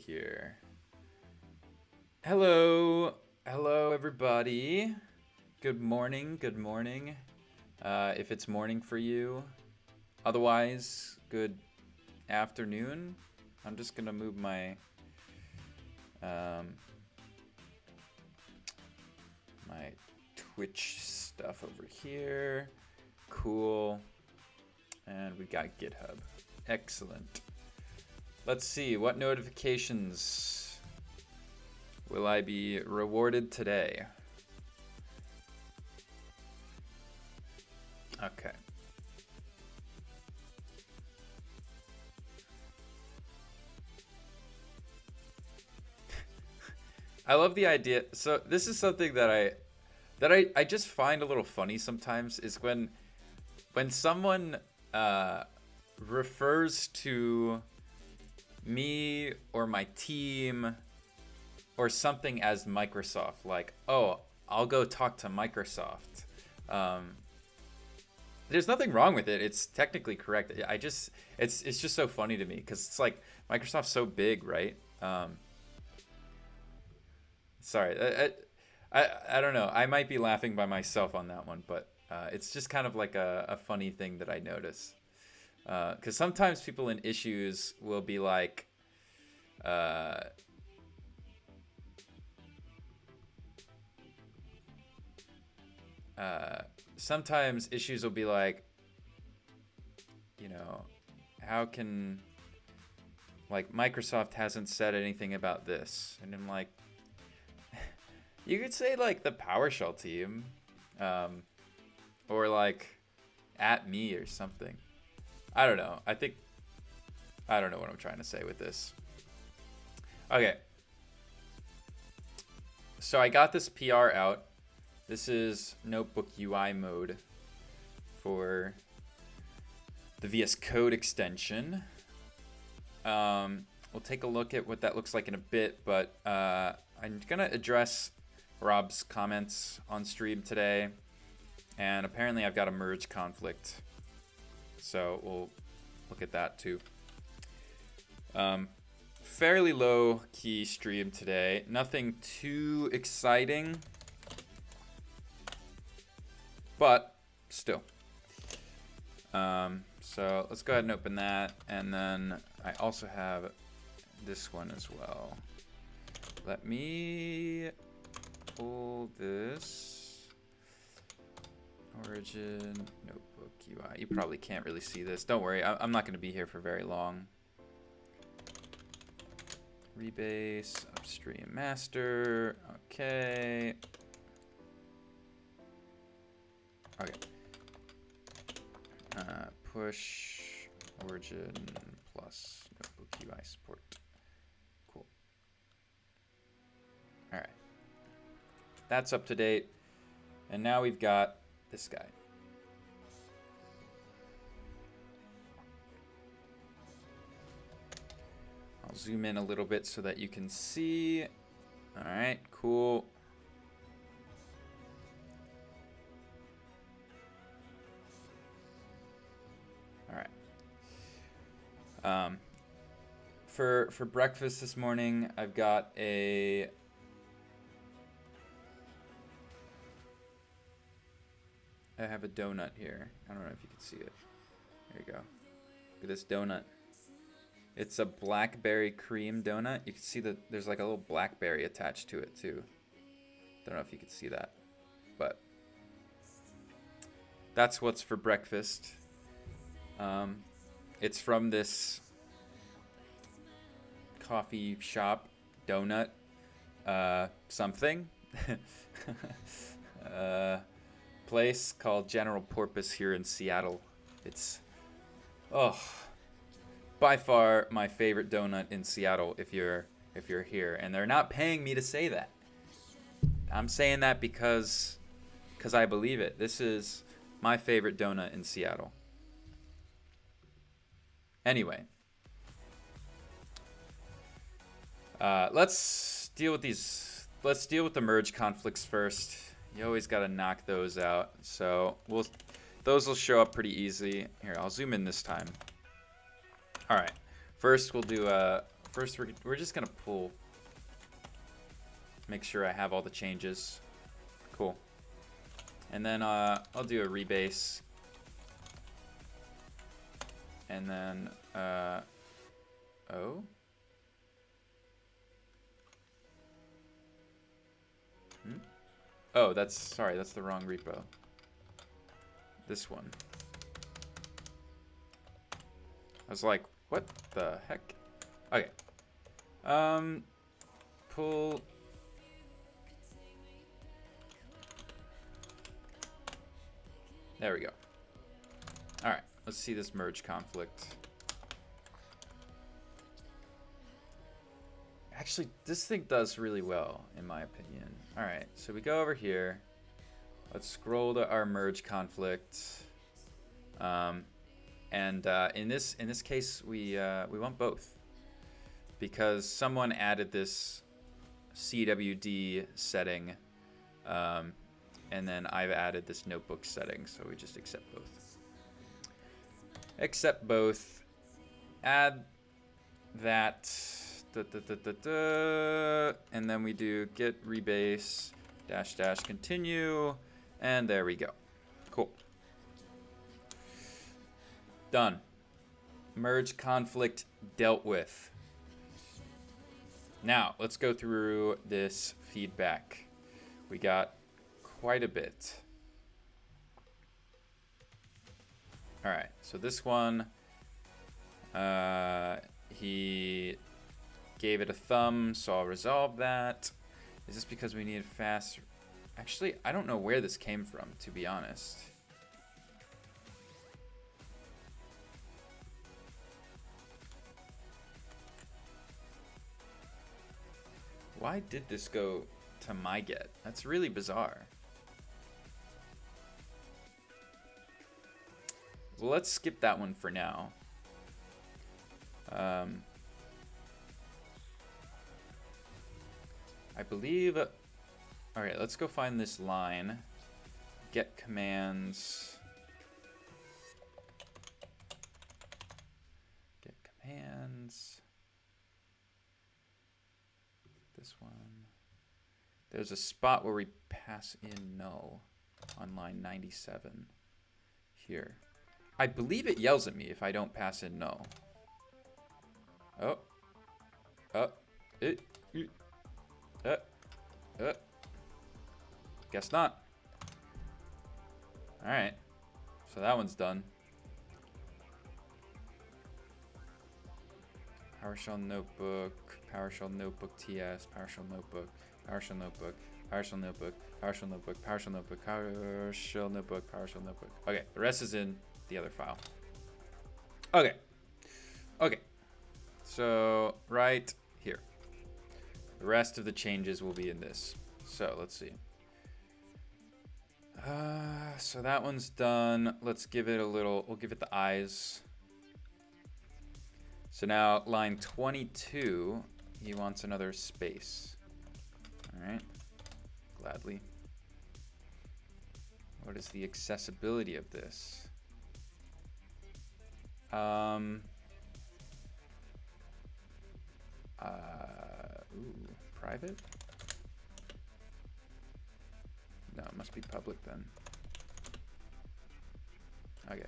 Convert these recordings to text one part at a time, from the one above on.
here. Hello. Hello, everybody. Good morning. Good morning. If it's morning for you. Otherwise, good afternoon. I'm just going to move my my Twitch stuff over here. Cool. And we got GitHub. Excellent. Let's see, what notifications will I be rewarded today? Okay. I love the idea. So this is something that I just find a little funny sometimes is when someone refers to me or my team or something as Microsoft, like, oh, I'll go talk to Microsoft. There's nothing wrong with it. It's technically correct. It's just so funny to me because it's like Microsoft's so big, right? Sorry, I don't know. I might be laughing by myself on that one, but it's just kind of like a funny thing that I notice. Because sometimes people in issues will be like, sometimes issues will be like, you know, how can, like, Microsoft hasn't said anything about this, and I'm like, you could say like the PowerShell team, or like at me or something. I don't know. I don't know what I'm trying to say with this. Okay. So I got this PR out. This is Notebook UI mode for the VS Code extension. We'll take a look at what that looks like in a bit, but I'm going to address Rob's comments on stream today. And apparently I've got a merge conflict. So we'll look at that too. Fairly low key stream today. Nothing too exciting. But still. So let's go ahead and open that. And then I also have this one as well. Let me pull this. Origin, Notebook UI. You probably can't really see this. Don't worry, I'm not going to be here for very long. Rebase, upstream master. Okay. Okay. Push Origin plus Notebook UI support. Cool. All right. That's up to date. And now we've got this guy. I'll zoom in a little bit so that you can see. All right, cool. All right. For breakfast this morning, I've got I have a donut here. I don't know if you can see it. There you go. Look at this donut. It's a blackberry cream donut. You can see that there's like a little blackberry attached to it too. Don't know if you can see that, but that's what's for breakfast. It's from this coffee shop donut something place called General Porpoise here in Seattle. It's by far my favorite donut in Seattle if you're here, and they're not paying me to say that. I'm saying that because I believe it. This is my favorite donut in Seattle. Anyway, let's deal with the merge conflicts first. You always got to knock those out. So those will show up pretty easy. Here, I'll zoom in this time. All right. First, we'll do a first we're just gonna pull. Make sure I have all the changes. Cool. And then I'll do a rebase. And then oh. Oh, that's the wrong repo. This one. I was like, what the heck? Okay. Pull. There we go. All right, let's see this merge conflict. Actually, this thing does really well, in my opinion. All right, so we go over here. Let's scroll to our merge conflict. In this case, we want both, because someone added this CWD setting, and then I've added this notebook setting, so we just accept both. Accept both. Add that. And then we do get rebase -- continue, and there we go. Cool. Done. Merge conflict dealt with. Now let's go through this feedback. We got quite a bit. All right, so this one, he gave it a thumb, so I'll resolve that. Is this because we need fast? Actually, I don't know where this came from, to be honest. Why did this go to my get? That's really bizarre. Well, let's skip that one for now. I believe. All right, let's go find this line. Get commands. Get commands. This one. There's a spot where we pass in null on line 97 here. I believe it yells at me if I don't pass in null. Guess not. All right, so that one's done. PowerShell notebook, PowerShell notebook TS, PowerShell notebook, PowerShell notebook, PowerShell notebook, PowerShell notebook, PowerShell notebook, PowerShell notebook, PowerShell notebook. Okay, the rest is in the other file. Okay. So right here. The rest of the changes will be in this. So let's see. So that one's done. Let's give it a little, we'll give it the eyes. So now line 22, he wants another space. All right, gladly. What is the accessibility of this? Private? No, it must be public then. Okay.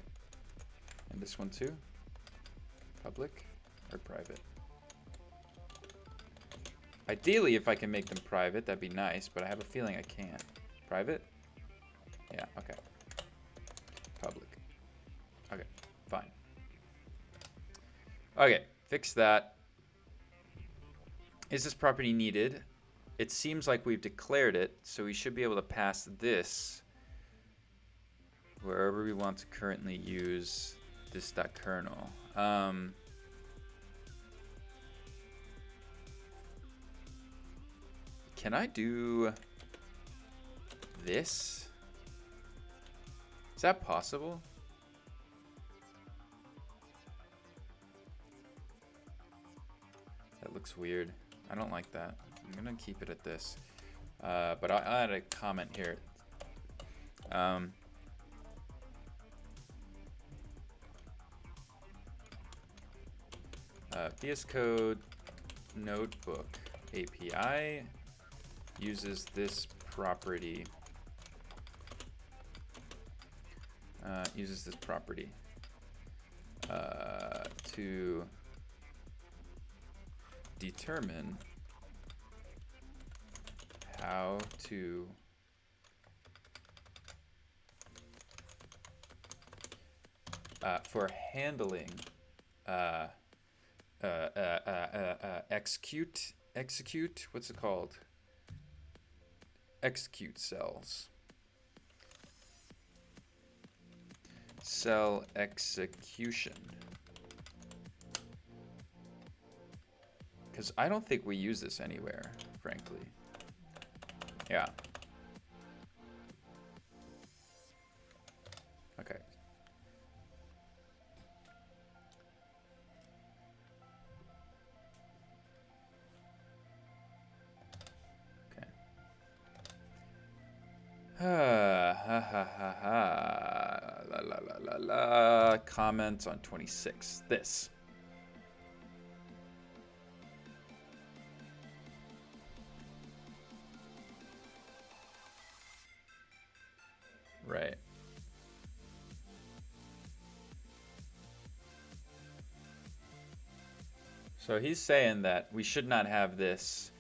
And this one too? Public or private? Ideally, if I can make them private, that'd be nice, but I have a feeling I can't. Private? Yeah, okay. Public. Okay, fine. Okay, fix that. Is this property needed? It seems like we've declared it, so we should be able to pass this wherever we want to currently use this .kernel. Can I do this? Is that possible? That looks weird. I don't like that. I'm gonna keep it at this. But I'll add a comment here. VS Code notebook API uses this property. To determine how to for handling execute, what's it called? Execute cells. Cell execution. Because I don't think we use this anywhere, frankly. Yeah. Okay. Okay. La la la la la. Comments on 26. This. Right. So he's saying that we should not have this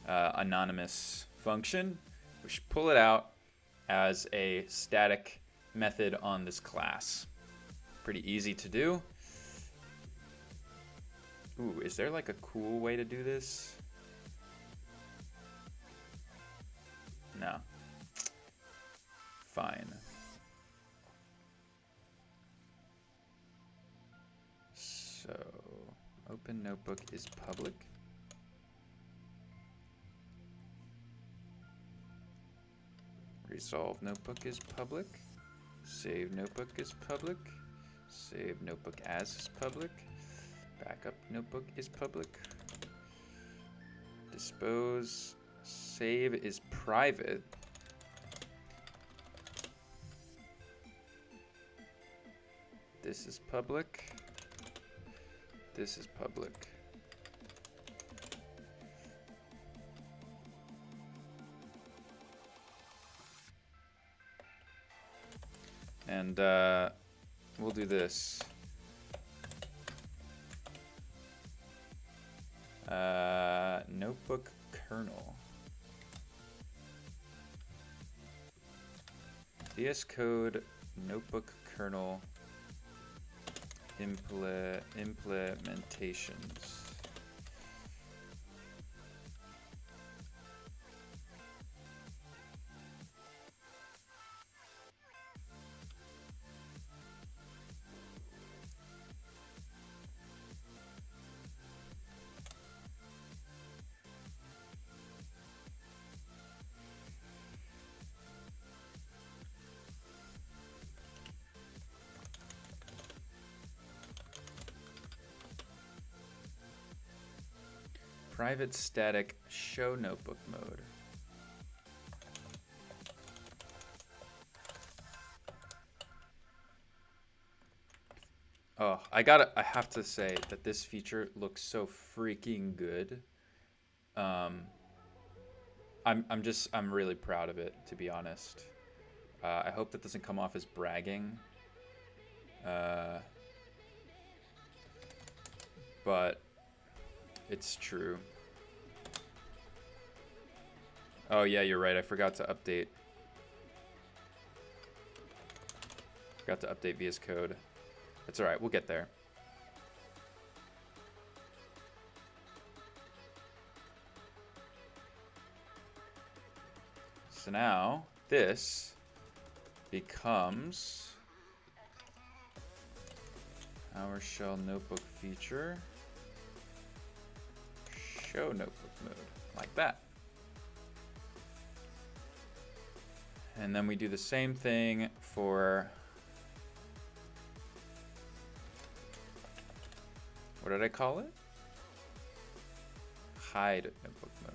anonymous function. We should pull it out as a static method on this class. Pretty easy to do. Ooh, is there like a cool way to do this? No. Fine. So, open notebook is public. Resolve notebook is public. Save notebook is public. Save notebook as is public. Backup notebook is public. Dispose save is private. This is public. This is public. And we'll do this. Notebook kernel. VS Code notebook kernel implementations. Private static show notebook mode. Oh, I have to say that this feature looks so freaking good. I'm really proud of it, to be honest. I hope that doesn't come off as bragging. But it's true. Oh yeah, you're right. I forgot to update. Forgot to update VS Code. That's all right. We'll get there. So now this becomes our shell notebook feature. Show notebook mode, like that. And then we do the same thing for, what did I call it? Hide notebook mode.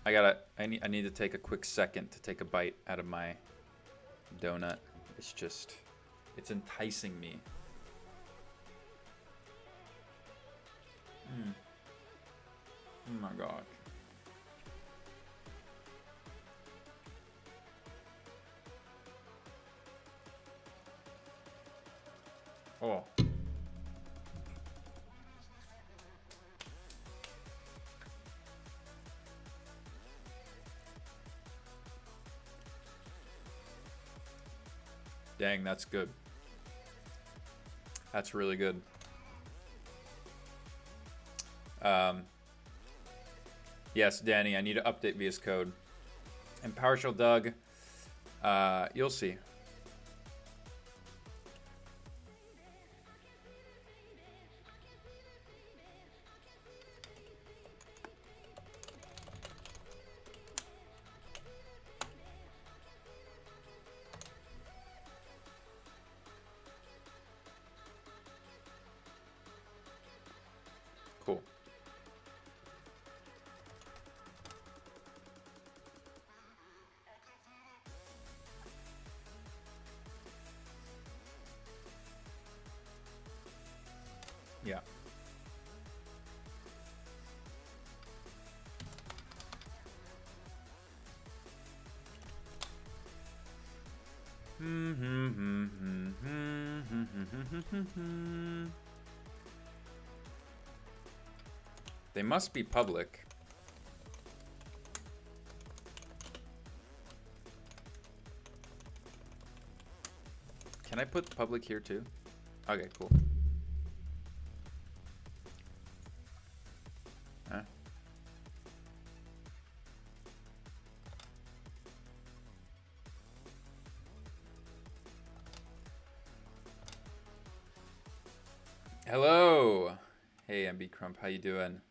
I need to take a quick second to take a bite out of my donut. It's enticing me. Oh my god. Oh. Dang, that's good. That's really good. Yes, Danny, I need to update VS Code. And PowerShell Doug, you'll see. Cool. Yeah. They must be public. Can I put public here too? Okay, cool. Huh? Hello. Hey, MB Crump, how you doing?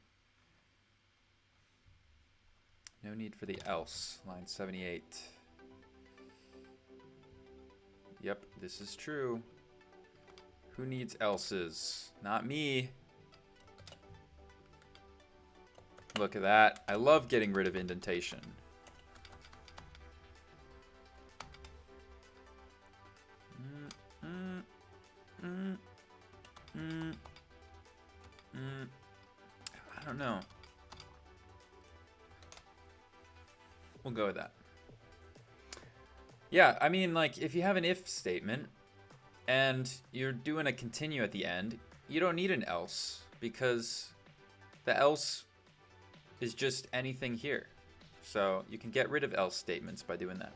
No need for the else. Line 78. Yep, this is true. Who needs else's? Not me. Look at that. I love getting rid of indentation. I don't know. We'll go with that. Yeah, I mean, like, if you have an if statement and you're doing a continue at the end, you don't need an else because the else is just anything here. So you can get rid of else statements by doing that.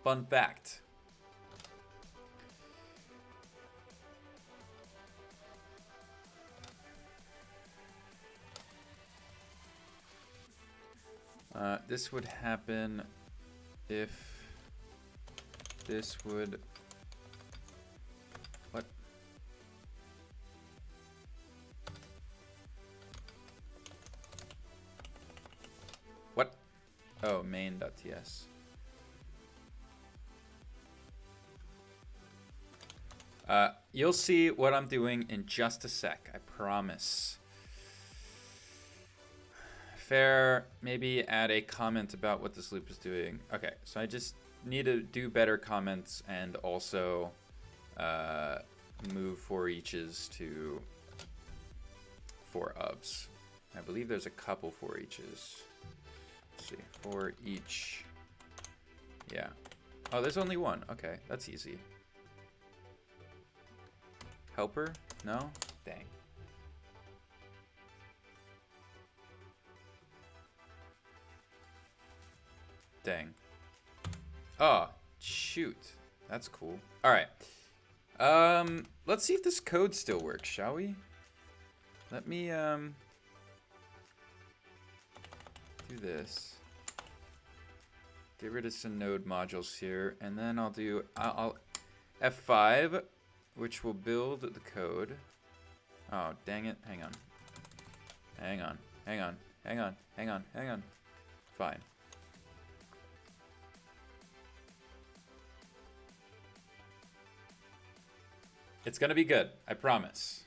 Fun fact. This would happen if this would... What? What? Oh, main.ts. You'll see what I'm doing in just a sec, I promise. Fair, maybe add a comment about what this loop is doing. Okay, so I just need to do better comments and also move for eaches to for ofs. I believe there's a couple for eaches. Let's see, for each. Yeah. Oh, there's only one. Okay, that's easy. Helper? No? Dang. Dang. Oh, shoot. That's cool. All right. Let's see if this code still works, shall we? Let me do this. Get rid of some node modules here, and then I'll do I'll F5, which will build the code. Oh, dang it. Hang on. Hang on. Hang on. Hang on. Hang on. Hang on. Fine. It's gonna be good, I promise.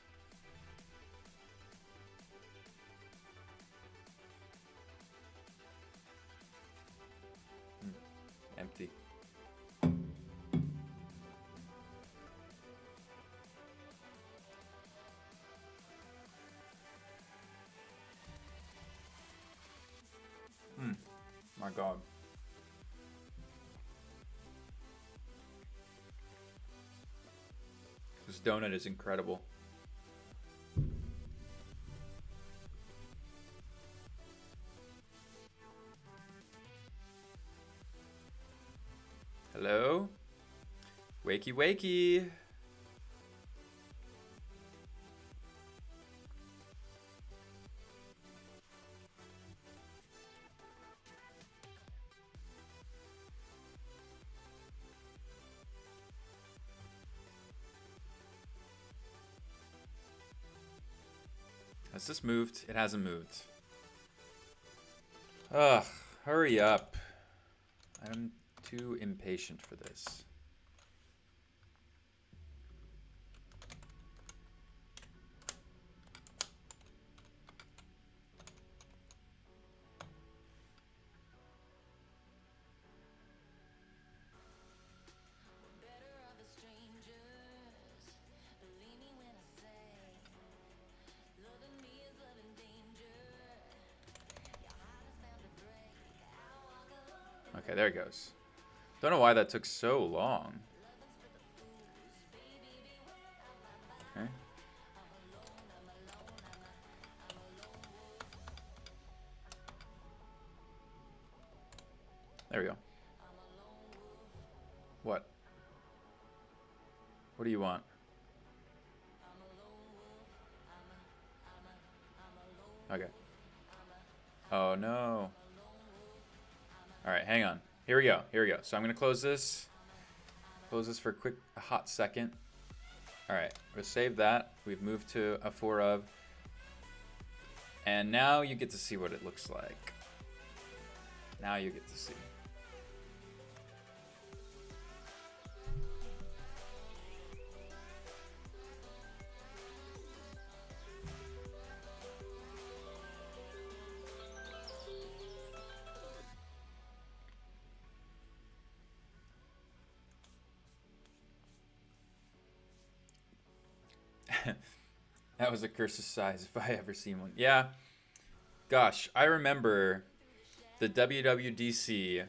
empty. My God. This donut is incredible. Hello? Wakey, wakey. Has this moved? It hasn't moved. Ugh, hurry up. I'm too impatient for this. Okay, there it goes. Don't know why that took so long. Okay. There we go. What? What do you want? Okay. Oh no. Alright, hang on. Here we go. Here we go. So I'm going to close this. Close this for a hot second. Alright, we'll save that. We've moved to a 4 of. And now you get to see what it looks like. Now you get to see. That was a curse's size if I ever seen one. Yeah. Gosh, I remember the WWDC.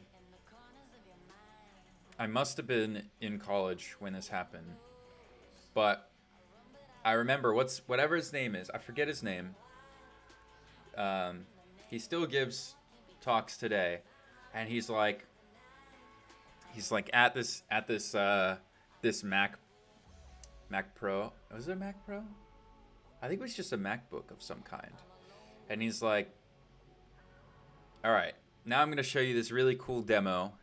I must have been in college when this happened. But I remember whatever his name is. I forget his name. He still gives talks today, and he's like at this Mac Pro. Was it a Mac Pro? I think it was just a MacBook of some kind. And he's like, all right, now I'm going to show you this really cool demo.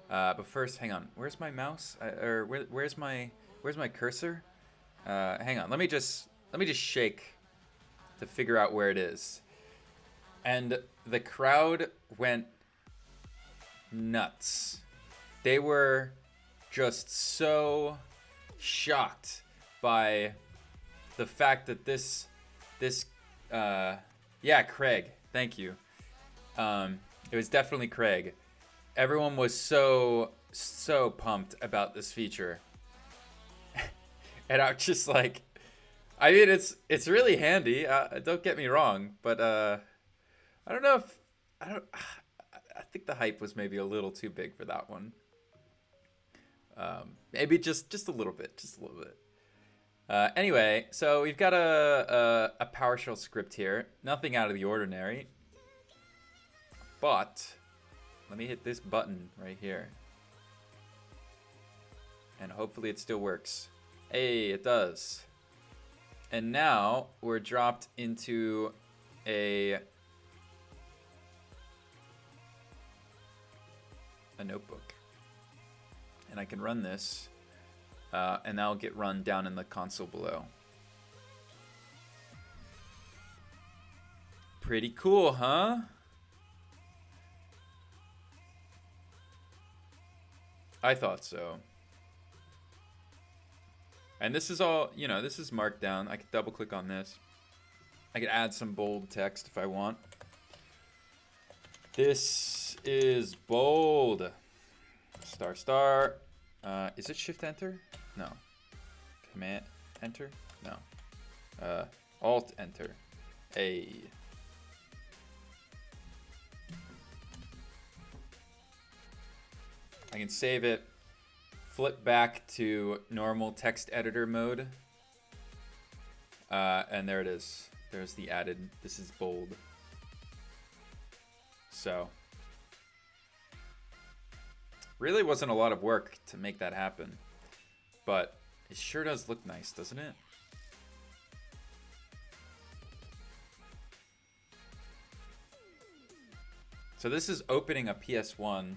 But first, hang on. Where's my mouse? Where's my cursor? Hang on. Let me just shake to figure out where it is. And the crowd went nuts. They were just so shocked by the fact that this yeah, Craig, thank you. It was definitely Craig. Everyone was so pumped about this feature. And I'm just like, I mean, it's really handy. Don't get me wrong, but I don't know if I think the hype was maybe a little too big for that one. Maybe just a little bit, Anyway, so we've got a PowerShell script here. Nothing out of the ordinary. But let me hit this button right here. And hopefully it still works. Hey, it does. And now we're dropped into a notebook. And I can run this. And that'll get run down in the console below. Pretty cool, huh? I thought so. And this is all, this is marked down. I could double click on this. I could add some bold text if I want. This is bold. Star star. Is it shift enter? No. Command enter? No. Alt enter. A. I can save it, flip back to normal text editor mode. And there it is. There's the added, this is bold. So, really wasn't a lot of work to make that happen, but it sure does look nice, doesn't it? So this is opening a PS1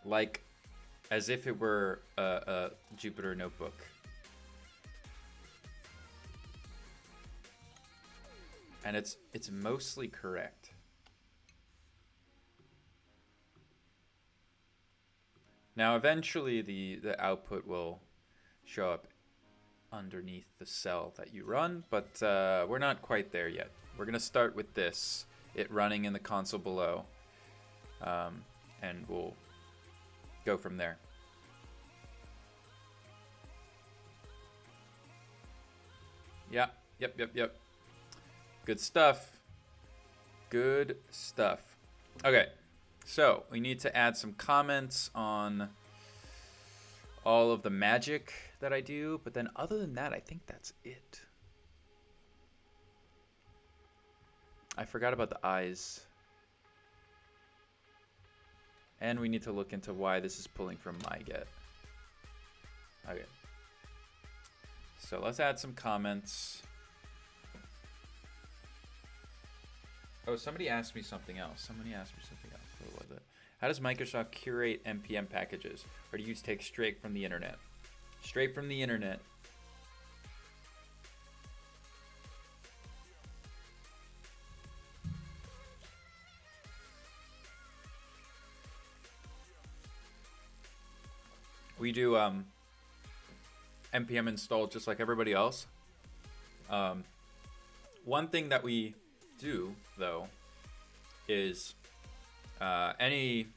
like as if it were a Jupyter notebook. And it's mostly correct. Now eventually the output will show up underneath the cell that you run, but we're not quite there yet. We're gonna start with this, it running in the console below, and we'll go from there. Yeah, yep. Good stuff. Good stuff. Okay, so we need to add some comments on all of the magic that I do, but then other than that, I think that's it. I forgot about the eyes. And we need to look into why this is pulling from MyGet. Okay. So let's add some comments. Oh, somebody asked me something else. What was it? How does Microsoft curate NPM packages? Or do you take straight from the internet? Straight from the internet. We do NPM install just like everybody else. One thing that we do, though, is any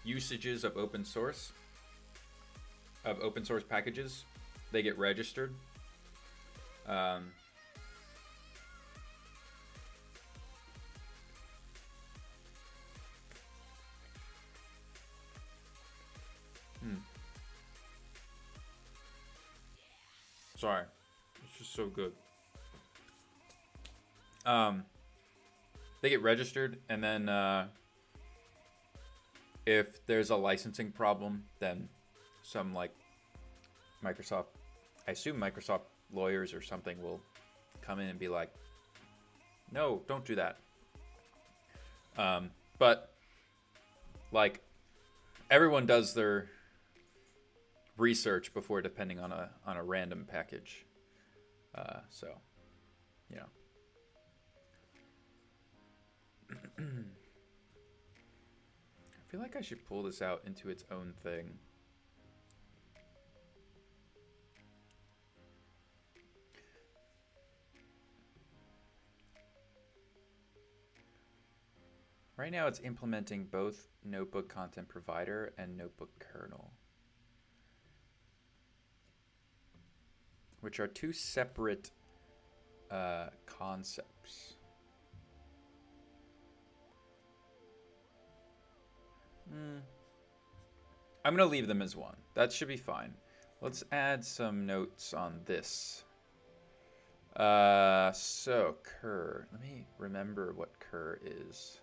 usages of open source packages, they get registered. Sorry, it's just so good. They get registered, and then if there's a licensing problem, then some like Microsoft, I assume Microsoft lawyers or something will come in and be like, no, don't do that. But like everyone does their research before depending on a random package. So, you know. I feel like I should pull this out into its own thing. Right now it's implementing both Notebook Content Provider and Notebook Kernel, which are two separate concepts. I'm going to leave them as one. That should be fine. Let's add some notes on this. So, cur. Let me remember what cur is.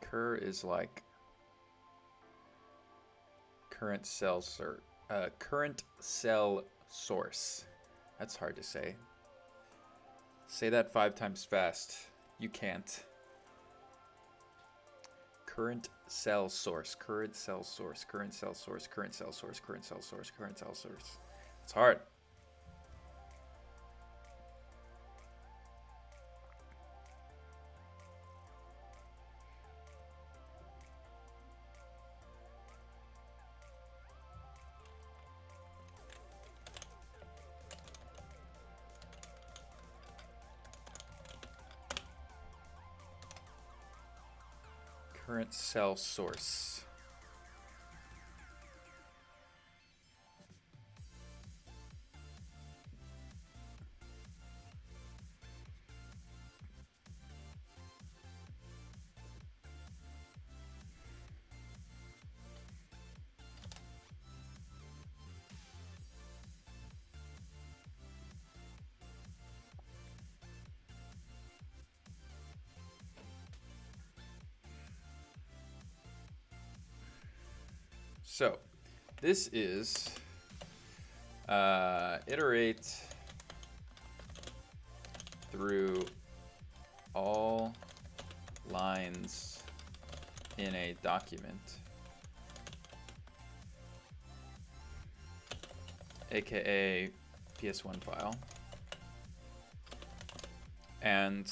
Cur is like current cell source. That's hard to say. Say that 5 times fast. You can't. Current cell source. Current cell source. Current cell source. Current cell source. Current cell source. Current cell source. It's hard. current cell source. So this is iterate through all lines in a document, aka PS1 file, and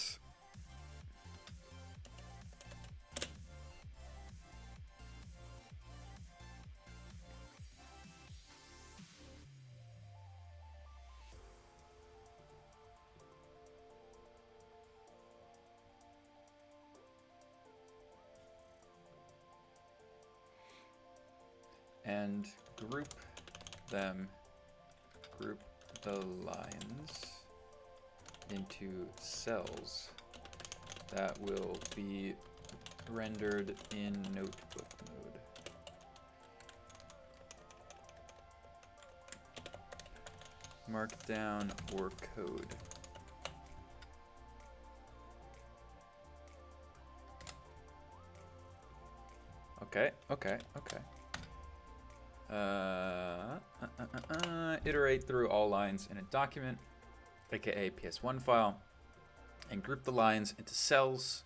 group them, group the lines into cells that will be rendered in notebook mode. Markdown or code. Okay. Iterate through all lines in a document, aka PS1 file, and group the lines into cells,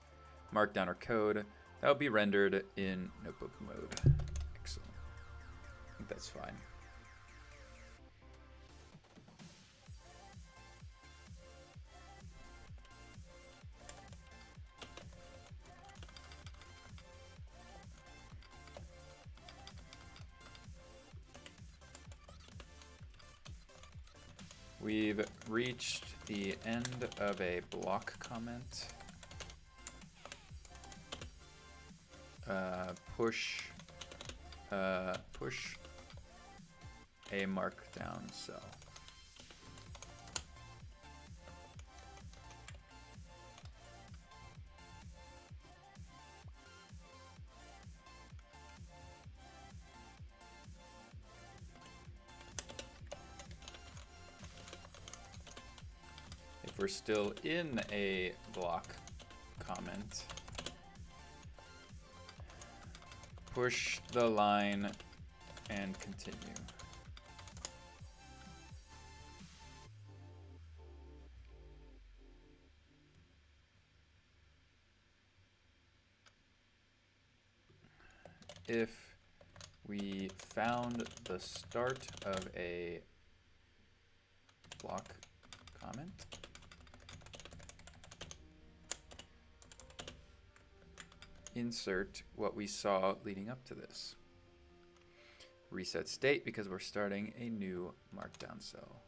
markdown or code that will be rendered in notebook mode. Excellent. I think that's fine. We've reached the end of a block comment. Push a markdown cell. If we're still in a block comment, push the line and continue. If we found the start of a block comment, insert what we saw leading up to this. Reset state because we're starting a new markdown cell.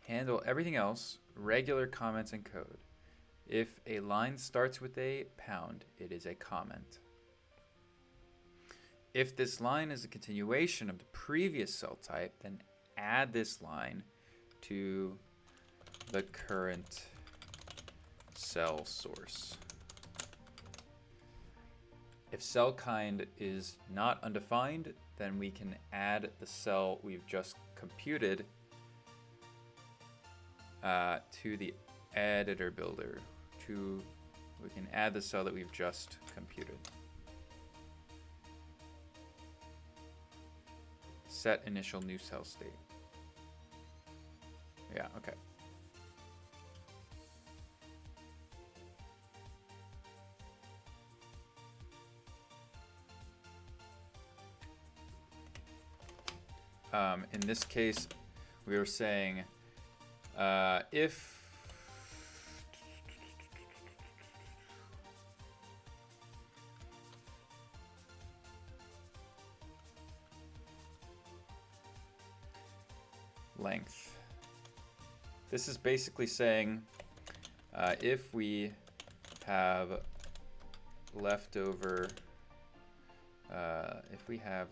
Handle everything else, regular comments and code. If a line starts with a pound, it is a comment. If this line is a continuation of the previous cell type, then add this line to the current cell source. If cell kind is not undefined, then we can add the cell we've just computed to the editor builder. We can add the cell that we've just computed. Set initial new cell state. Yeah, okay. In this case, we were saying if length. This is basically saying if we have leftover, if we have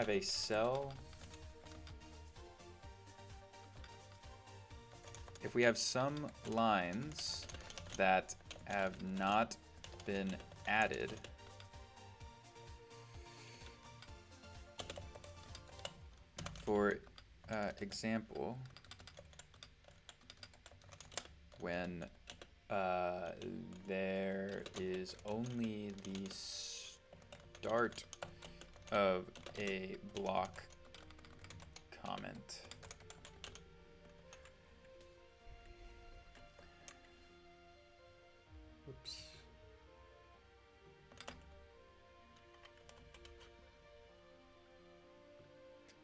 a cell, if we have some lines that have not been added, for example, when there is only the start of a block comment. Oops.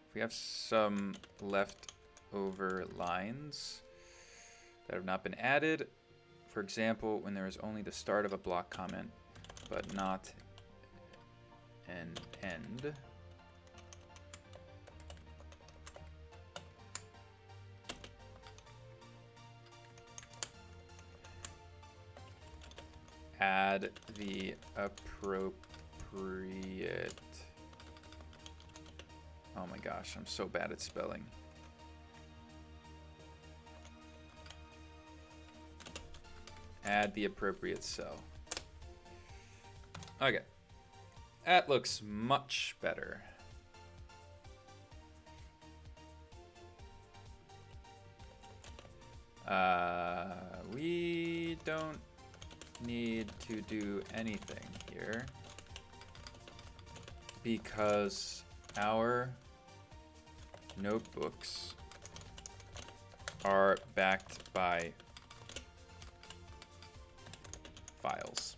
If we have some leftover lines that have not been added, for example, when there is only the start of a block comment, but not an end, add the appropriate, oh my gosh, I'm so bad at spelling. Add the appropriate cell. Okay. That looks much better. We don't need to do anything here because our notebooks are backed by files.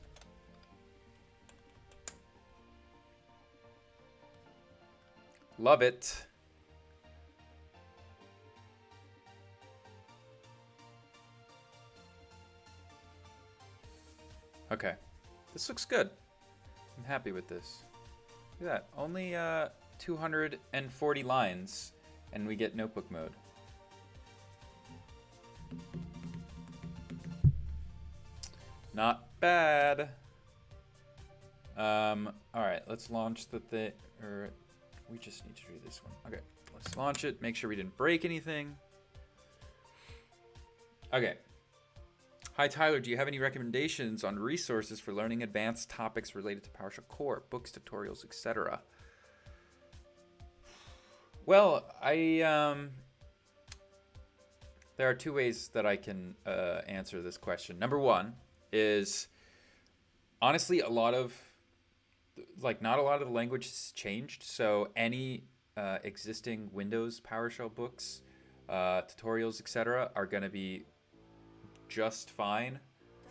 Love it. Okay, this looks good. I'm happy with this. Look at that, only 240 lines and we get notebook mode. Not bad. All right, let's launch the thing, or we just need to do this one. Okay, let's launch it, make sure we didn't break anything. Okay. Hi, Tyler. Do you have any recommendations on resources for learning advanced topics related to PowerShell Core, books, tutorials, etc.? Well, there are two ways that I can answer this question. Number one is, honestly, not a lot of the language has changed. So any existing Windows PowerShell books, tutorials, etc., are going to be just fine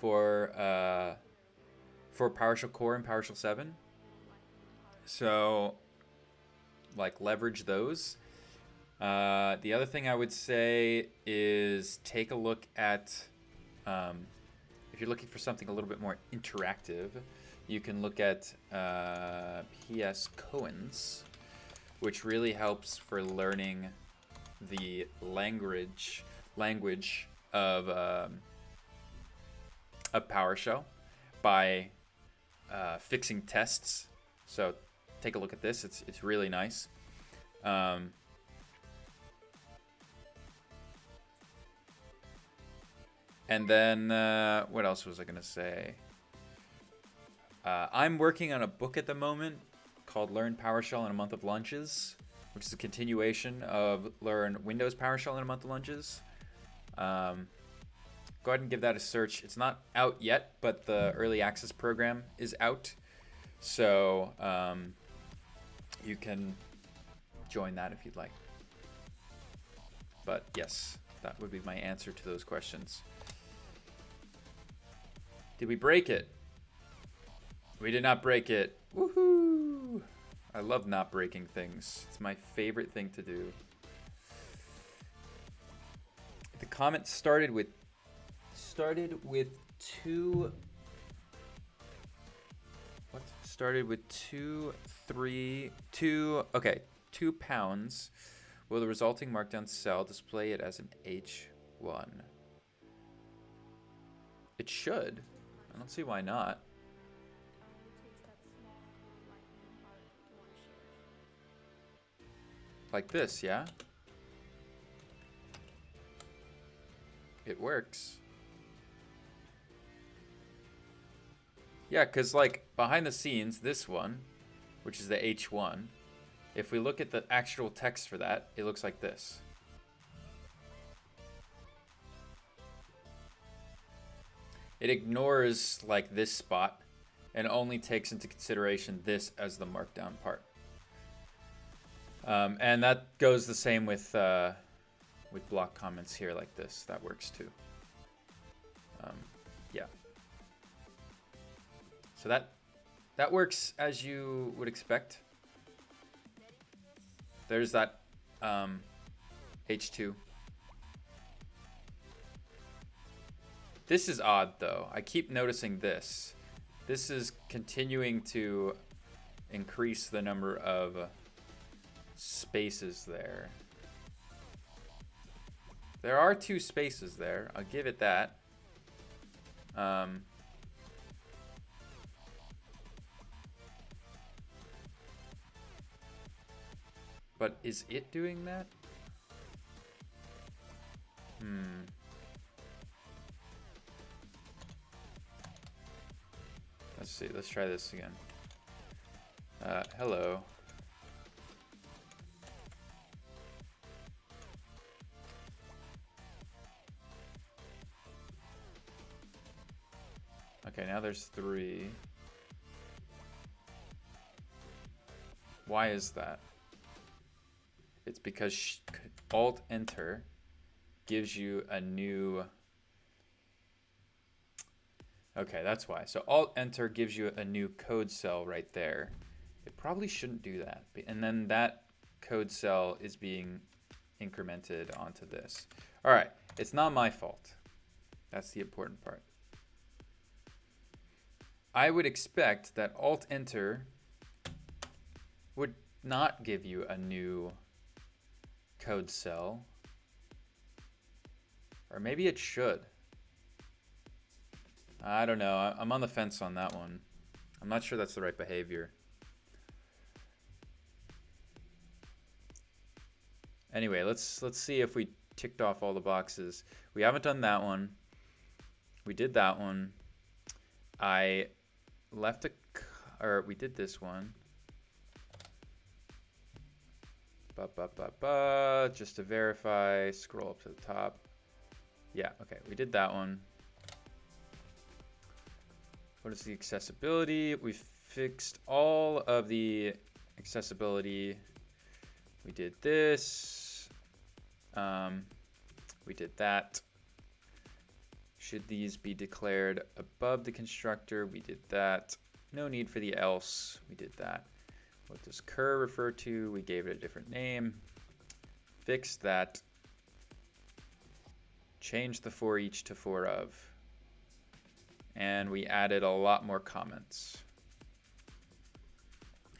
for PowerShell Core and PowerShell 7. So, leverage those. The other thing I would say is take a look at, if you're looking for something a little bit more interactive, you can look at PS Cohen's, which really helps for learning the language of PowerShell by fixing tests. So take a look at this. It's really nice. And then what else was I gonna say? I'm working on a book at the moment called Learn PowerShell in a Month of Lunches, which is a continuation of Learn Windows PowerShell in a Month of Lunches. Go ahead and give that a search. It's not out yet, but the early access program is out. So you can join that if you'd like. But yes, that would be my answer to those questions. Did we break it? We did not break it. Woohoo! I love not breaking things. It's my favorite thing to do. The comment started with two. What? Started with 2 pounds. Will the resulting markdown cell display it as an H one. It should. I don't see why not. Like this, yeah? It works. Yeah, because like behind the scenes, this one, which is the H1, if we look at the actual text for that, it looks like this. It ignores like this spot and only takes into consideration this as the markdown part. And that goes the same with block comments here like this. That works too. Yeah. So that works as you would expect. There's that H2. This is odd though. I keep noticing this. This is continuing to increase the number of spaces there. There are 2 spaces there. I'll give it that. But is it doing that? Let's see. Let's try this again. Hello. Okay, now there's 3. Why is that? It's because Alt-Enter gives you a new... Okay, that's why. So Alt-Enter gives you a new code cell right there. It probably shouldn't do that. And then that code cell is being incremented onto this. All right, it's not my fault. That's the important part. I would expect that Alt-Enter would not give you a new code cell. Or maybe it should. I don't know. I'm on the fence on that one. I'm not sure that's the right behavior. Anyway, let's see if we ticked off all the boxes. We haven't done that one. We did that one. I left or we did this one. Just to verify, scroll up to the top. Yeah, okay, we did that one. What is the accessibility? We fixed all of the accessibility. We did this. We did that. Should these be declared above the constructor? We did that. No need for the else. We did that. What does cur refer to? We gave it a different name. Fixed that. Changed the for each to for of. And we added a lot more comments.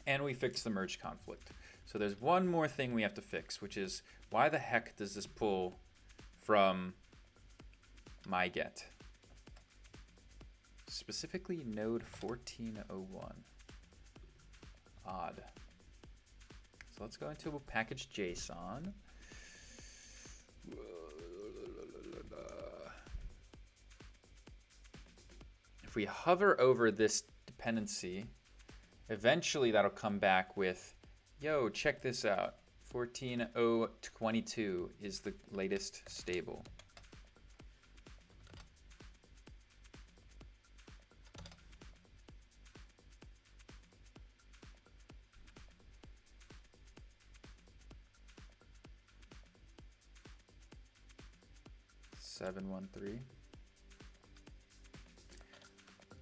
And we fixed the merge conflict. So there's one more thing we have to fix, which is why the heck does this pull from myGet? Specifically node 1401. Odd. So let's go into a package JSON. If we hover over this dependency, eventually that'll come back with, yo, check this out. 14.022 is the latest stable. .713.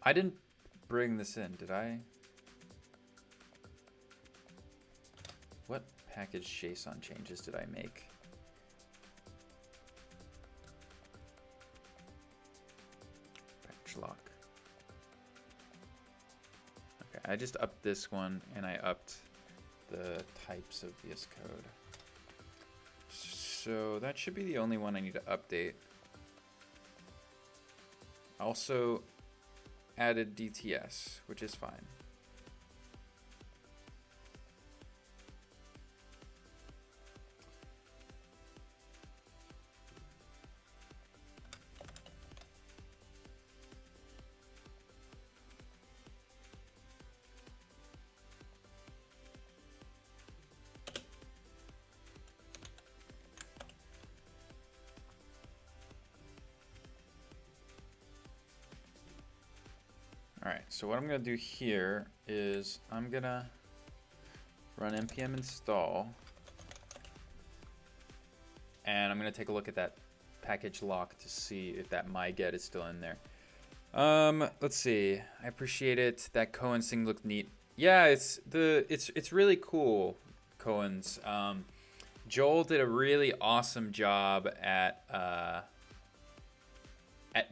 I didn't bring this in, did I? What package JSON changes did I make? Package lock. Okay, I just upped this one and I upped the types of VS Code. So that should be the only one I need to update. Also added DTS, which is fine. All right, so what I'm gonna do here is I'm gonna run npm install, and I'm gonna take a look at that package lock to see if that myget is still in there. Let's see. I appreciate it. That Cohen's thing looked neat. Yeah, it's really cool. Cohen's. Joel did a really awesome job at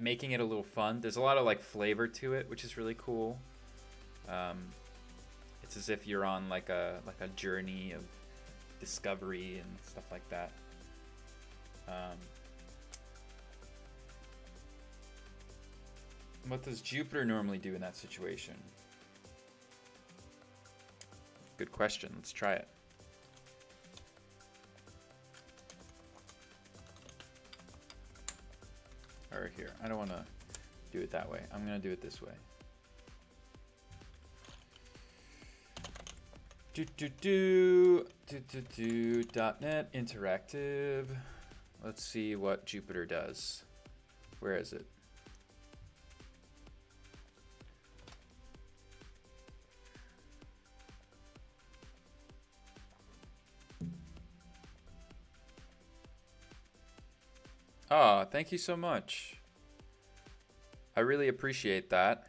making it a little fun. There's a lot of like flavor to it, which is really cool. It's as if you're on like a journey of discovery and stuff like that. What does Jupyter normally do in that situation? Good question. Let's try it. Or here. I don't want to do it that way. I'm going to do it this way. .NET Interactive. Let's see what Jupyter does. Where is it? Oh, thank you so much. I really appreciate that.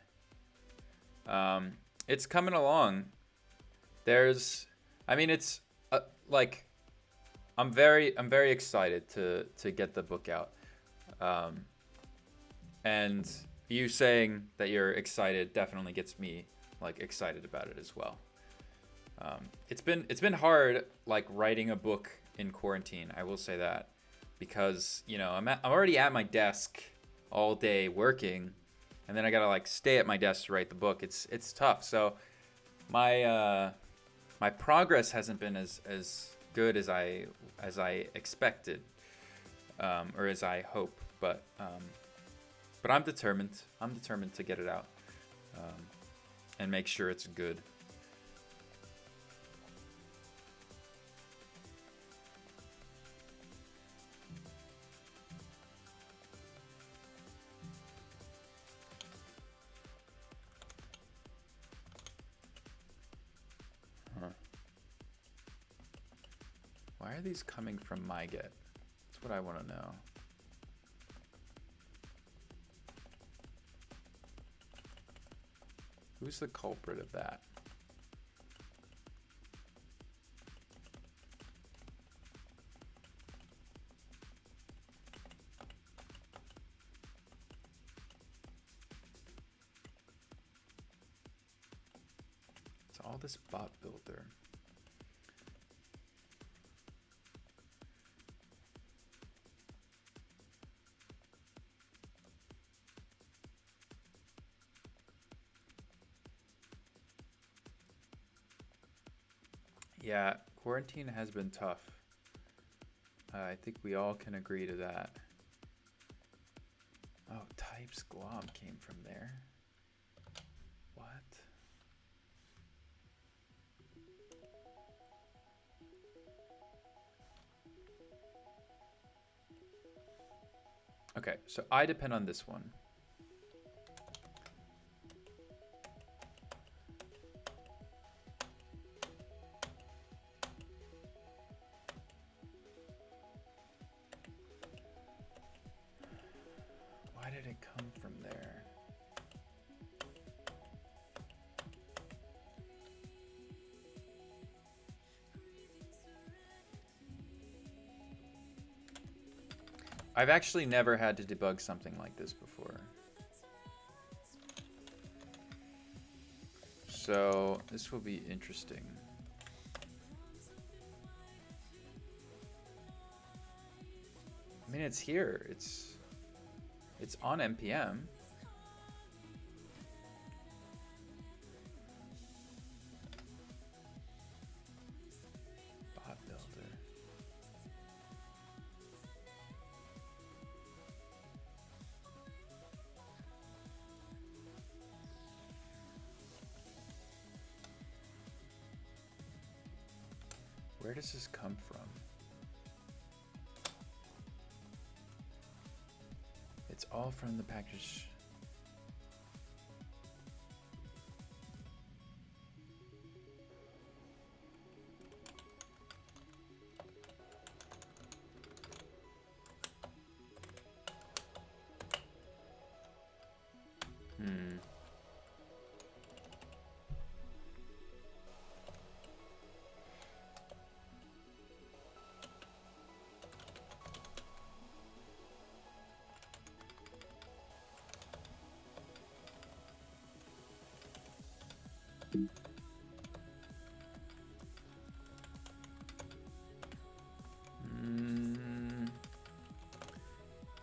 It's coming along. It's like, I'm very excited to get the book out. And you saying that you're excited definitely gets me like excited about it as well. It's been hard like writing a book in quarantine. I will say that. Because, you know, I'm already at my desk all day working, and then I gotta like stay at my desk to write the book. It's tough. So my progress hasn't been as good as I expected, or as I hope. But I'm determined. I'm determined to get it out, and make sure it's good. Why are these coming from myget? That's what I want to know. Who's the culprit of that? It's all this bot builder. Yeah, quarantine has been tough. I think we all can agree to that. Oh, types glom came from there. What? Okay, so I depend on this one. Why did it come from there? I've actually never had to debug something like this before. So this will be interesting. mean, it's here. It's on NPM. Bot builder. Where does this come from? It's all from the package.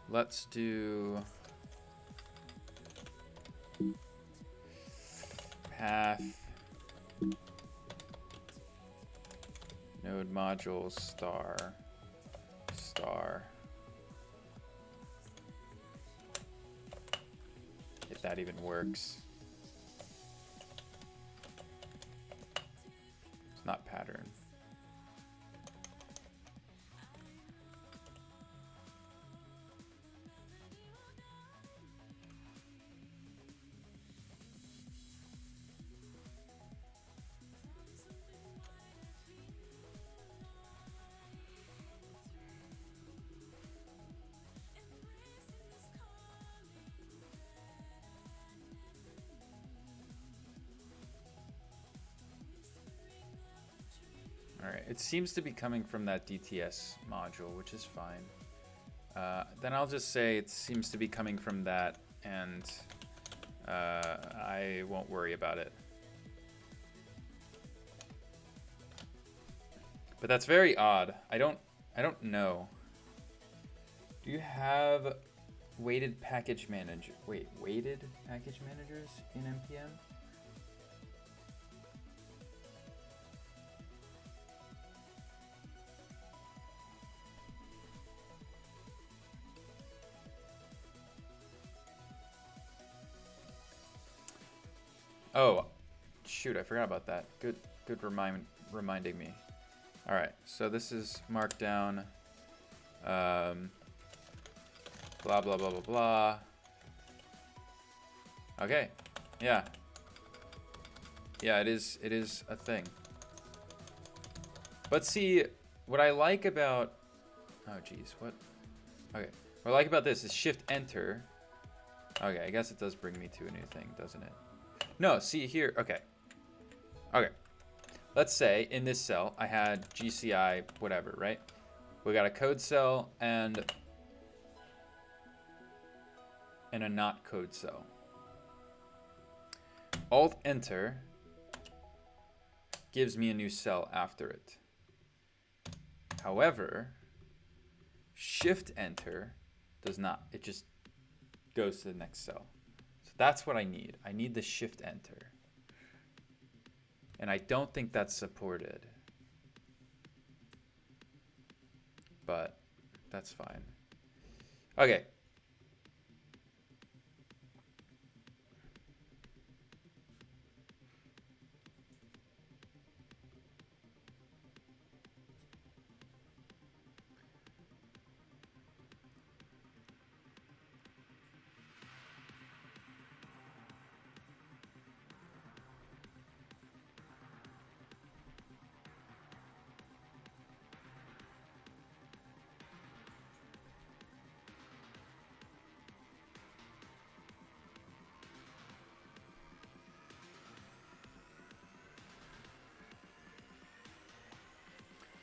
Let's do path node modules star. If that even works. It's not pattern. Alright, it seems to be coming from that DTS module, which is fine. Then I'll just say it seems to be coming from that, and I won't worry about it. But that's very odd. I don't know. Do you have weighted package manager? Wait, weighted package managers in NPM? Oh, shoot, I forgot about that. Good reminding me. All right, so this is Markdown. Blah, blah, blah, blah, blah. Okay, yeah. Yeah, it is a thing. But see, what I like about, oh geez, what? Okay, what I like about this is Shift Enter. Okay, I guess it does bring me to a new thing, doesn't it? No, see here, okay. Okay, let's say in this cell, I had GCI, whatever, right? We got a code cell and a not code cell. Alt-Enter gives me a new cell after it. However, Shift-Enter does not. It just goes to the next cell. So that's what I need. I need the Shift-Enter. And I don't think that's supported. But that's fine. Okay.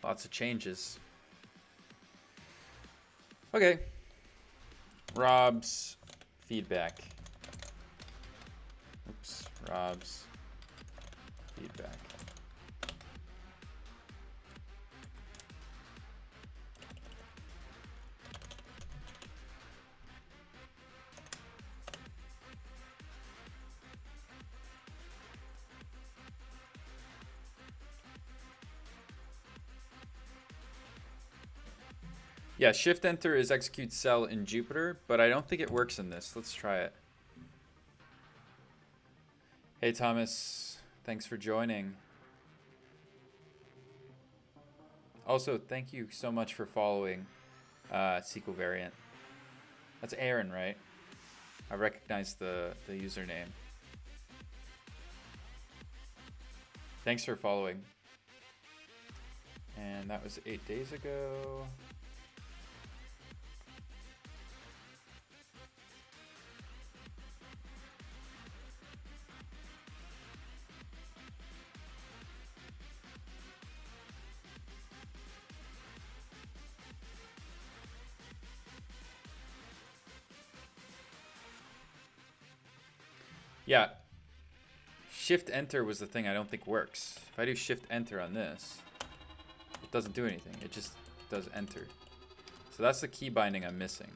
Lots of changes. Okay. Rob's feedback. Oops. Rob's feedback. Yeah, Shift Enter is execute cell in Jupyter, but I don't think it works in this. Let's try it. Hey Thomas, thanks for joining. Also, thank you so much for following SQL Variant. That's Aaron, right? I recognize the username. Thanks for following. And that was 8 days ago. Yeah, Shift Enter was the thing I don't think works. If I do Shift Enter on this, it doesn't do anything. It just does Enter. So that's the key binding I'm missing.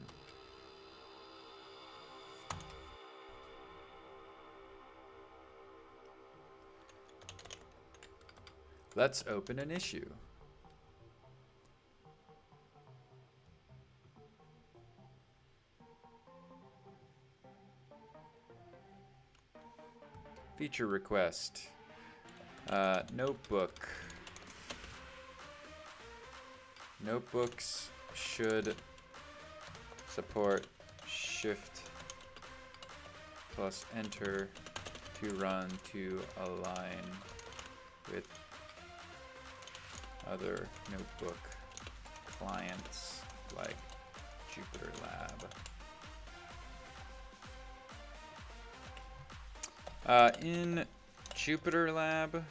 Let's open an issue. Feature request. Notebook. Notebooks should support Shift plus Enter to run to align with other notebook clients like Jupyter Lab. In Jupyter Lab,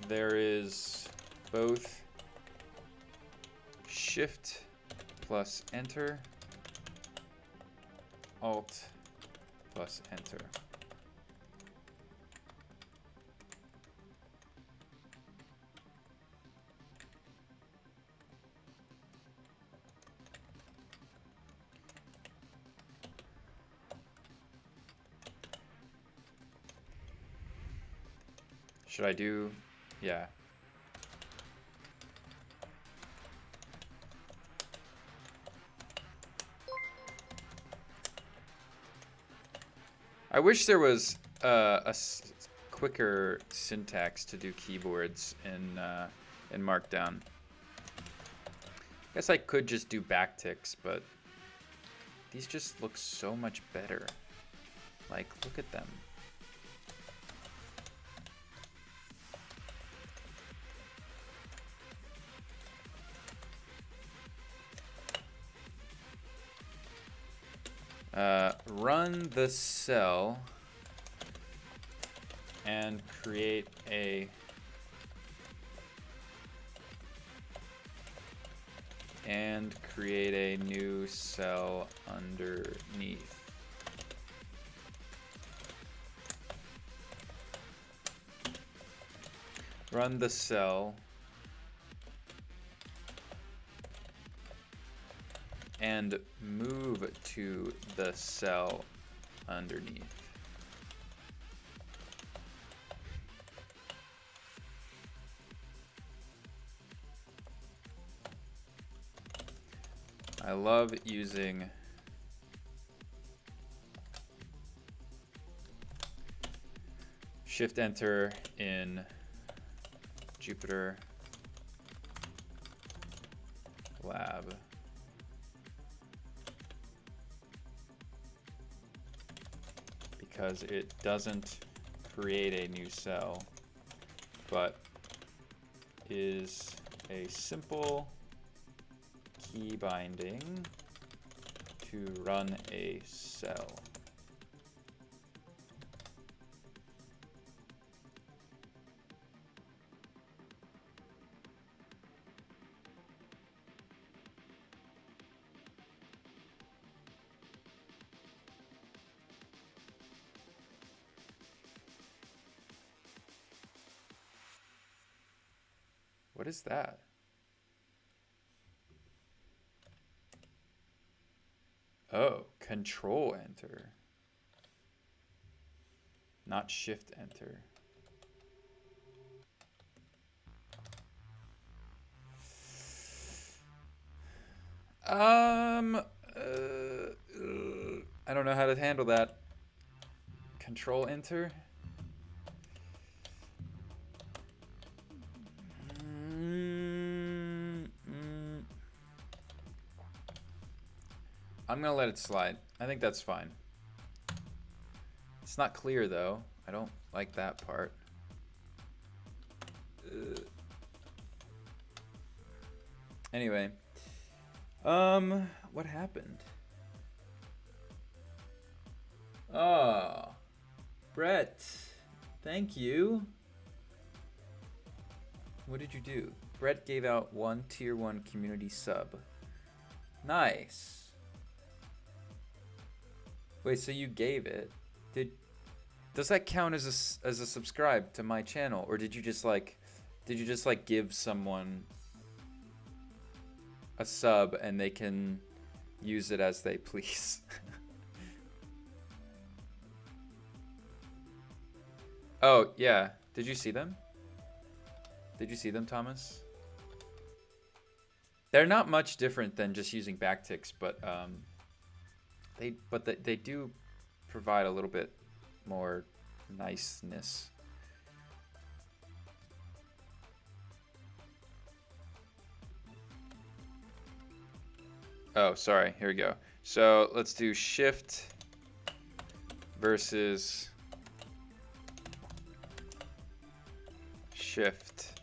there is both Shift plus Enter, Alt plus Enter. Should I do, yeah. I wish there was quicker syntax to do keyboards in Markdown. I guess I could just do backticks, but these just look so much better. Like, look at them. Run the cell and create a new cell underneath. Run the cell and move to the cell underneath. I love using Shift Enter in Jupyter Lab. Because it doesn't create a new cell, but is a simple key binding to run a cell. What is that? Oh, Control Enter, not Shift Enter. I don't know how to handle that. Control enter. I'm gonna let it slide. I think that's fine. It's not clear though. I don't like that part. Anyway, what happened? Oh, Brett, thank you. What did you do? Brett gave out 1 tier 1 community sub. Nice. Wait, so you gave it? Does that count as a subscribe to my channel, or did you just like give someone a sub and they can use it as they please? Oh, yeah. Did you see them? Did you see them, Thomas? They're not much different than just using backticks, but they do provide a little bit more niceness. Oh, sorry. Here we go. So let's do shift versus shift.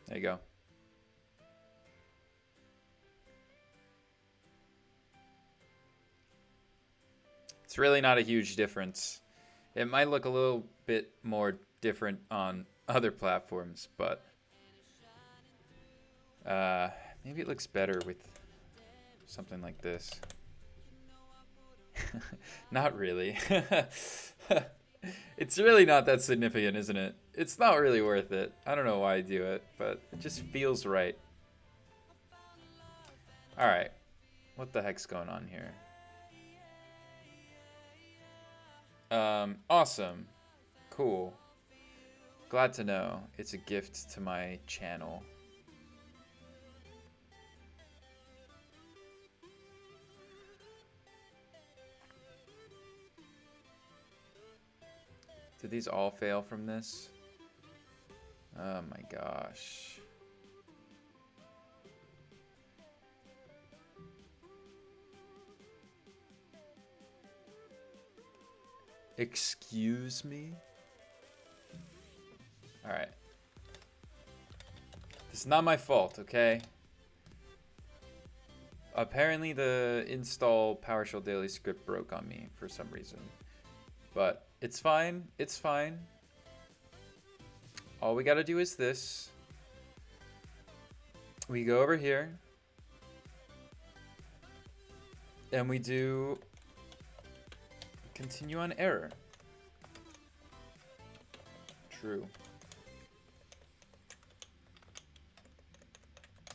There you go. It's really not a huge difference. It might look a little bit more different on other platforms, but maybe it looks better with something like this. Not really. It's really not that significant, isn't it? It's not really worth it. I don't know why I do it, but it just feels right. Alright. What the heck's going on here? Awesome. Cool. Glad to know. It's a gift to my channel. Did these all fail from this? Oh my gosh. Excuse me? Alright. This is not my fault, okay? Apparently the install PowerShell daily script broke on me for some reason. But it's fine. It's fine. All we gotta do is this. We go over here. And we do continue on error. True.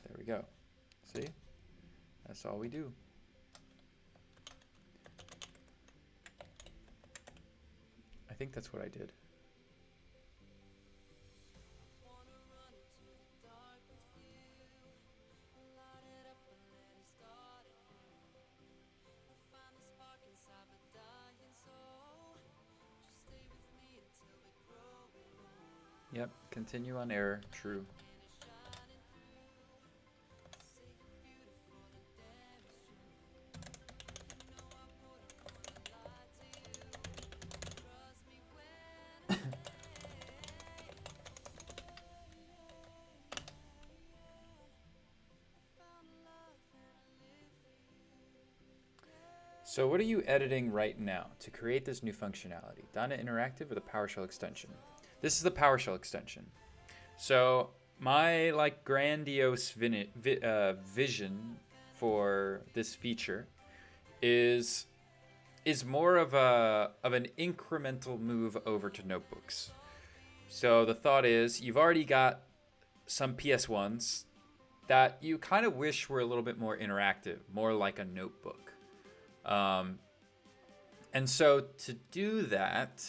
There we go. See? That's all we do. I think that's what I did. Yep, continue on error, true. So what are you editing right now to create this new functionality? Donna Interactive or the PowerShell extension? This is the PowerShell extension. So my like grandiose vision for this feature is more of an incremental move over to notebooks. So the thought is you've already got some PS1s that you kind of wish were a little bit more interactive, more like a notebook. And so to do that,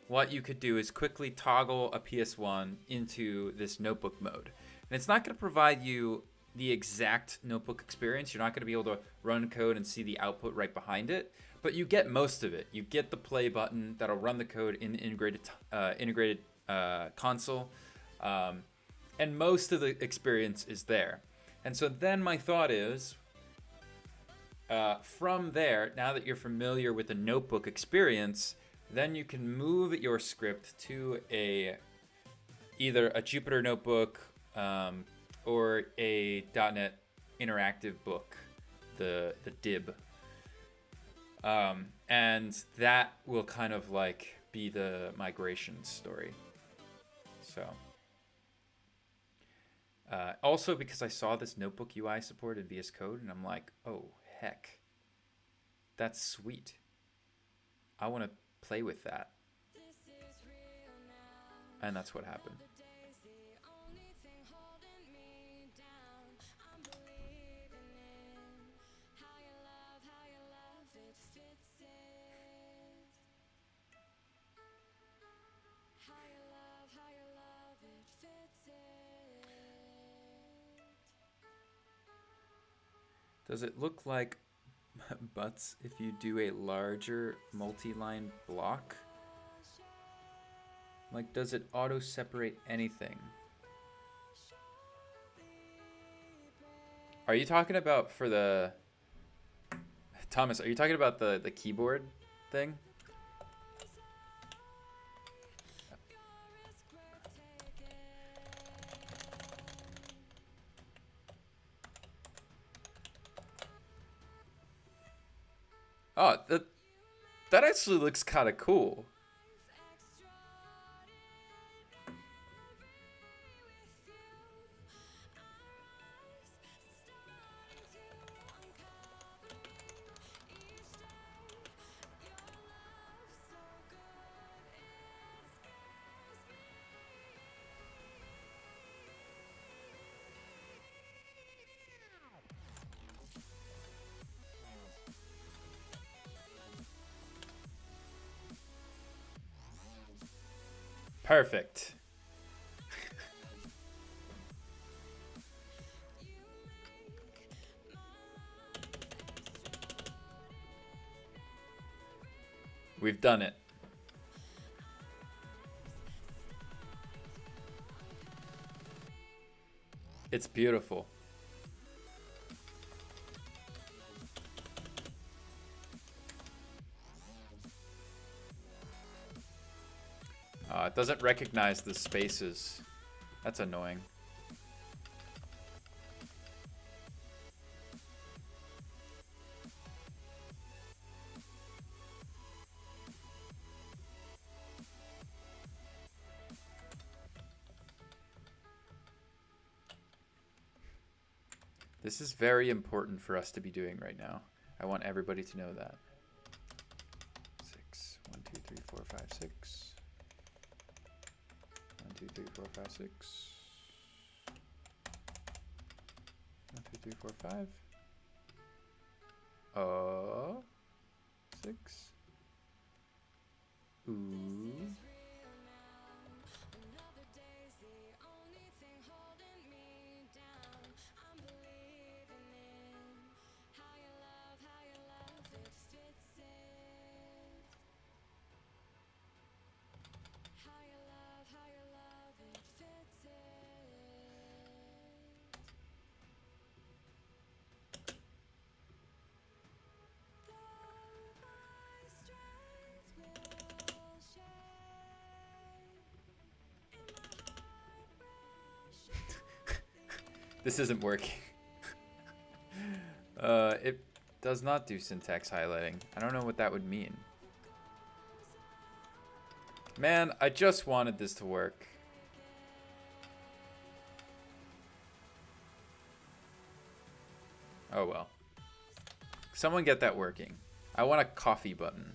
what you could do is quickly toggle a PS1 into this notebook mode. And it's not going to provide you the exact notebook experience. You're not going to be able to run code and see the output right behind it, but you get most of it. You get the play button that'll run the code in the integrated console, and most of the experience is there. And so then my thought is, from there, now that you're familiar with the notebook experience, then you can move your script to either a Jupyter notebook or a .NET interactive book, the DIB. And that will kind of like be the migration story. So also because I saw this notebook UI support in VS Code, and I'm like, oh heck, that's sweet. I want to play with that. And that's what happened. Does it look like butts if you do a larger multi-line block? Like, does it auto-separate anything? Are you talking about for the... Thomas, are you talking about the keyboard thing? Oh, that actually looks kind of cool. Perfect. We've done it. It's beautiful. It doesn't recognize the spaces. That's annoying. This is very important for us to be doing right now. I want everybody to know that. 6, 1, 2, 3, 4, 5, 6. 1, 2, 3, 4, 5, 6. 1, 2, 3, 4, 5. 6. Ooh. This isn't working. It does not do syntax highlighting. I don't know what that would mean. Man, I just wanted this to work. Oh well. Someone get that working. I want a coffee button.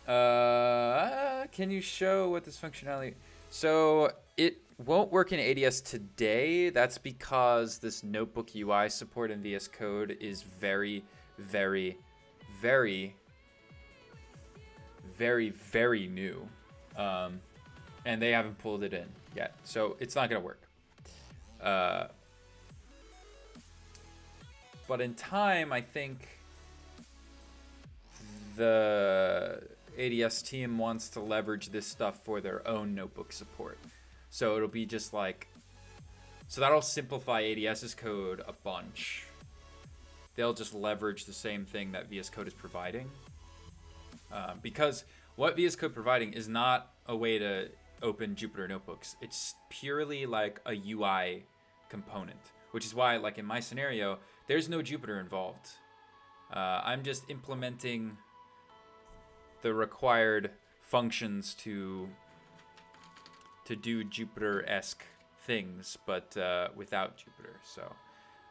Can you show what this functionality... So it won't work in ADS today. That's because this notebook UI support in VS Code is very, very, very very, very new. And they haven't pulled it in yet. So it's not going to work. But in time, I think the ADS team wants to leverage this stuff for their own notebook support. So it'll be just like, so that'll simplify ADS's code a bunch. They'll just leverage the same thing that VS Code is providing. Because what VS Code providing is not a way to open Jupyter notebooks. It's purely like a UI component, which is why, like in my scenario, there's no Jupyter involved. I'm just implementing the required functions to do Jupyter-esque things, but without Jupyter. So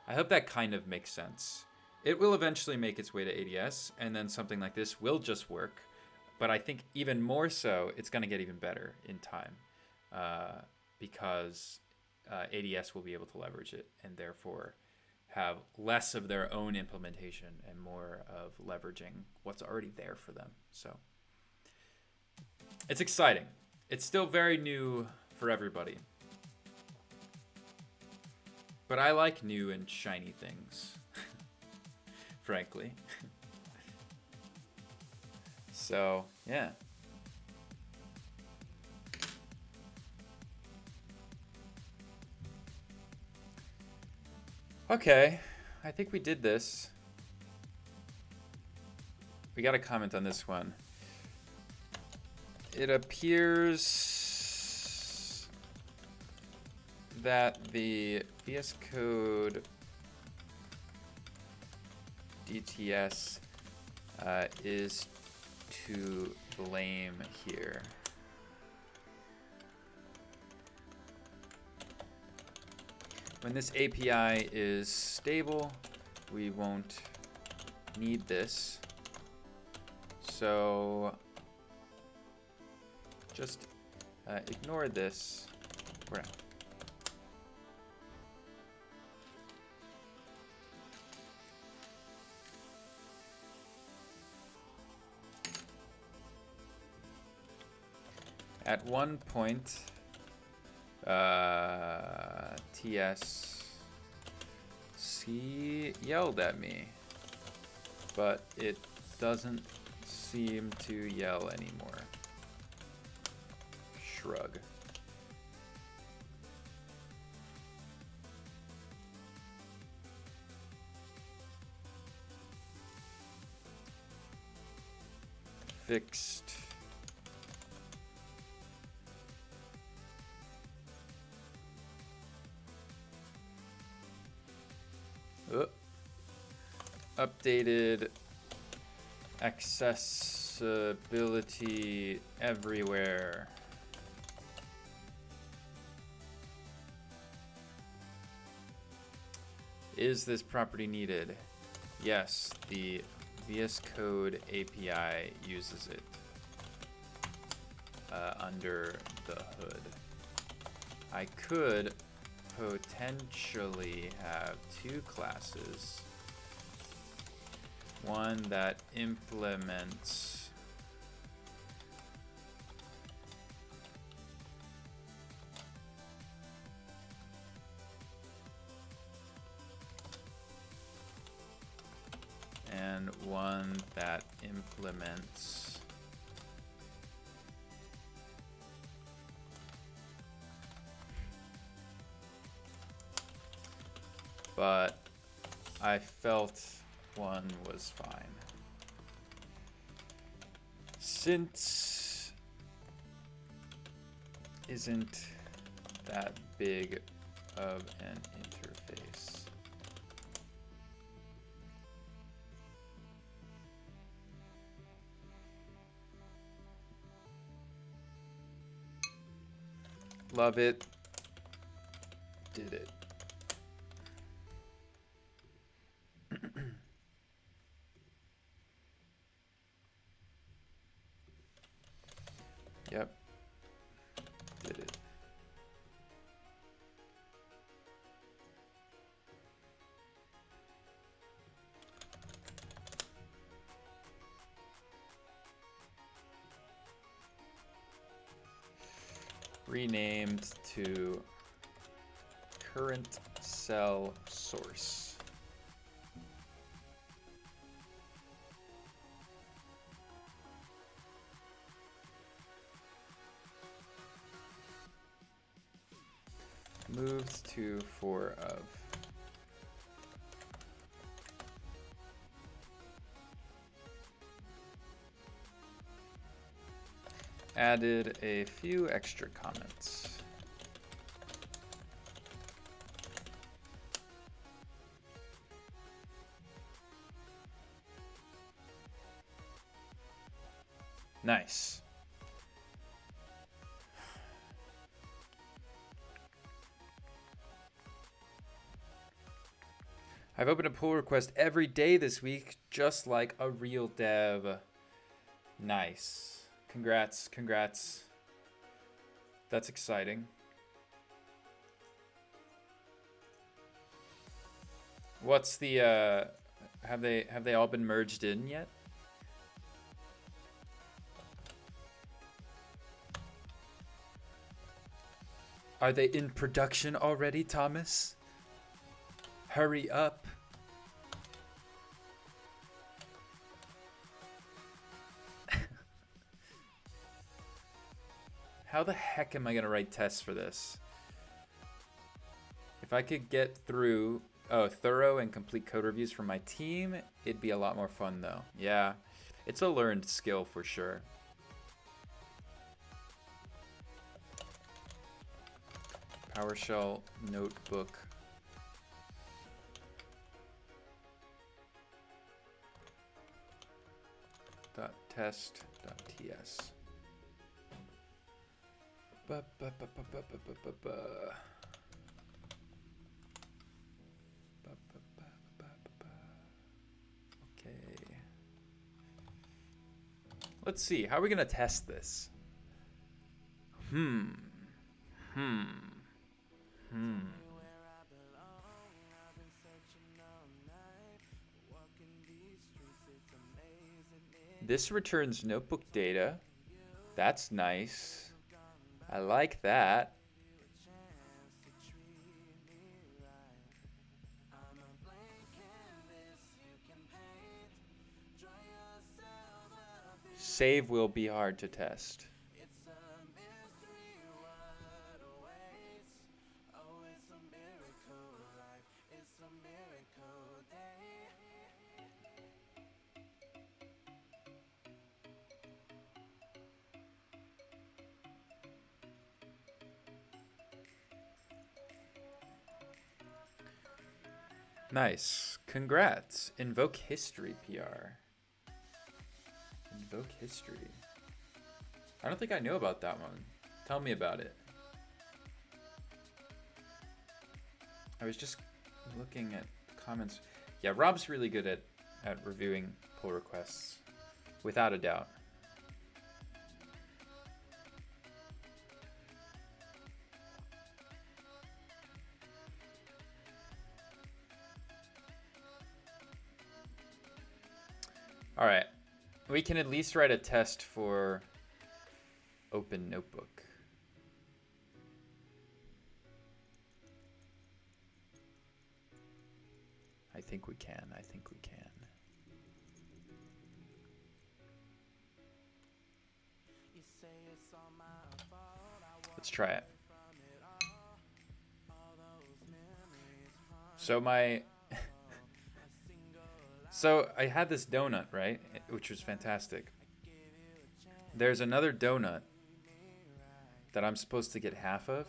I hope that kind of makes sense. It will eventually make its way to ADS, and then something like this will just work. But I think even more so, it's going to get even better in time, because ADS will be able to leverage it and therefore have less of their own implementation and more of leveraging what's already there for them. So it's exciting. It's still very new for everybody. But I like new and shiny things, frankly. So, yeah. Okay, I think we did this. We got a comment on this one. It appears that the VS Code DTS is to blame here. When this API is stable, we won't need this. So just ignore this for now. At one point, TSC yelled at me, but it doesn't seem to yell anymore. Shrug. Fixed. Updated accessibility everywhere. Is this property needed? Yes, the VS Code API uses it under the hood. I could potentially have two classes. One that implements and one that implements but I felt one was fine. Since isn't that big of an interface. Love it. Did it. Yep. Did it. renamed to current cell source. Moved to 4 of. Added a few extra comments. Nice. I've opened a pull request every day this week, just like a real dev. Nice. Congrats, congrats. That's exciting. What's the have they all been merged in yet? Are they in production already, Thomas? Hurry up. How the heck am I gonna write tests for this? If I could get through thorough and complete code reviews from my team, it'd be a lot more fun though. Yeah, it's a learned skill for sure. PowerShell notebook. .test.ts. Okay. Let's see. How are we gonna test this? This returns notebook data. That's nice. I like that. Save will be hard to test. Nice. Congrats. Invoke history PR. Invoke history. I don't think I knew about that one. Tell me about it. I was just looking at comments. Yeah, Rob's really good at reviewing pull requests, without a doubt. All right, we can at least write a test for Open Notebook. I think we can. Let's try it. So I had this donut, right? Which was fantastic. There's another donut that I'm supposed to get half of.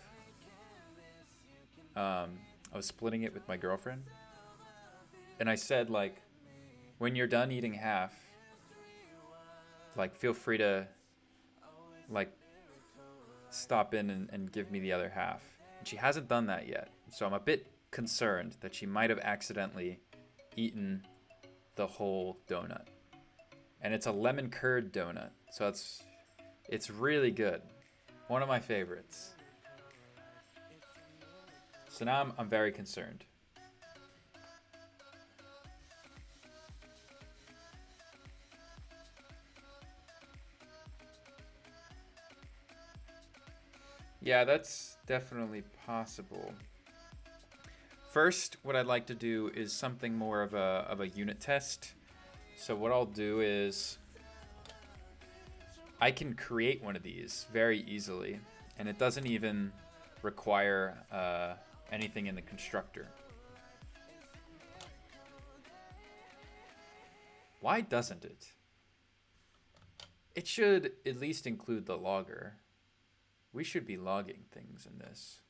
I was splitting it with my girlfriend. And I said, like, when you're done eating half, like, feel free to, like, stop in and give me the other half. And she hasn't done that yet. So I'm a bit concerned that she might have accidentally eaten the whole donut. And it's a lemon curd donut. So it's really good. One of my favorites. So now I'm very concerned. Yeah, that's definitely possible. First, what I'd like to do is something more of a unit test. So what I'll do is I can create one of these very easily, and it doesn't even require anything in the constructor. Why doesn't it? It should at least include the logger. We should be logging things in this.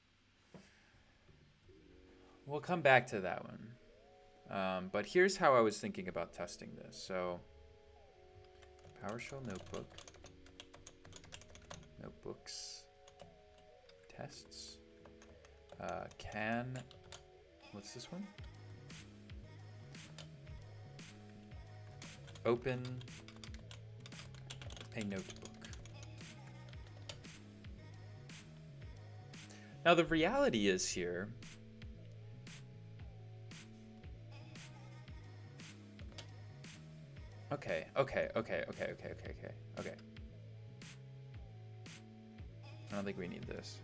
We'll come back to that one. But here's how I was thinking about testing this. So PowerShell notebook, notebooks, tests, what's this one? Open a notebook. Now the reality is here, okay. I don't think we need this.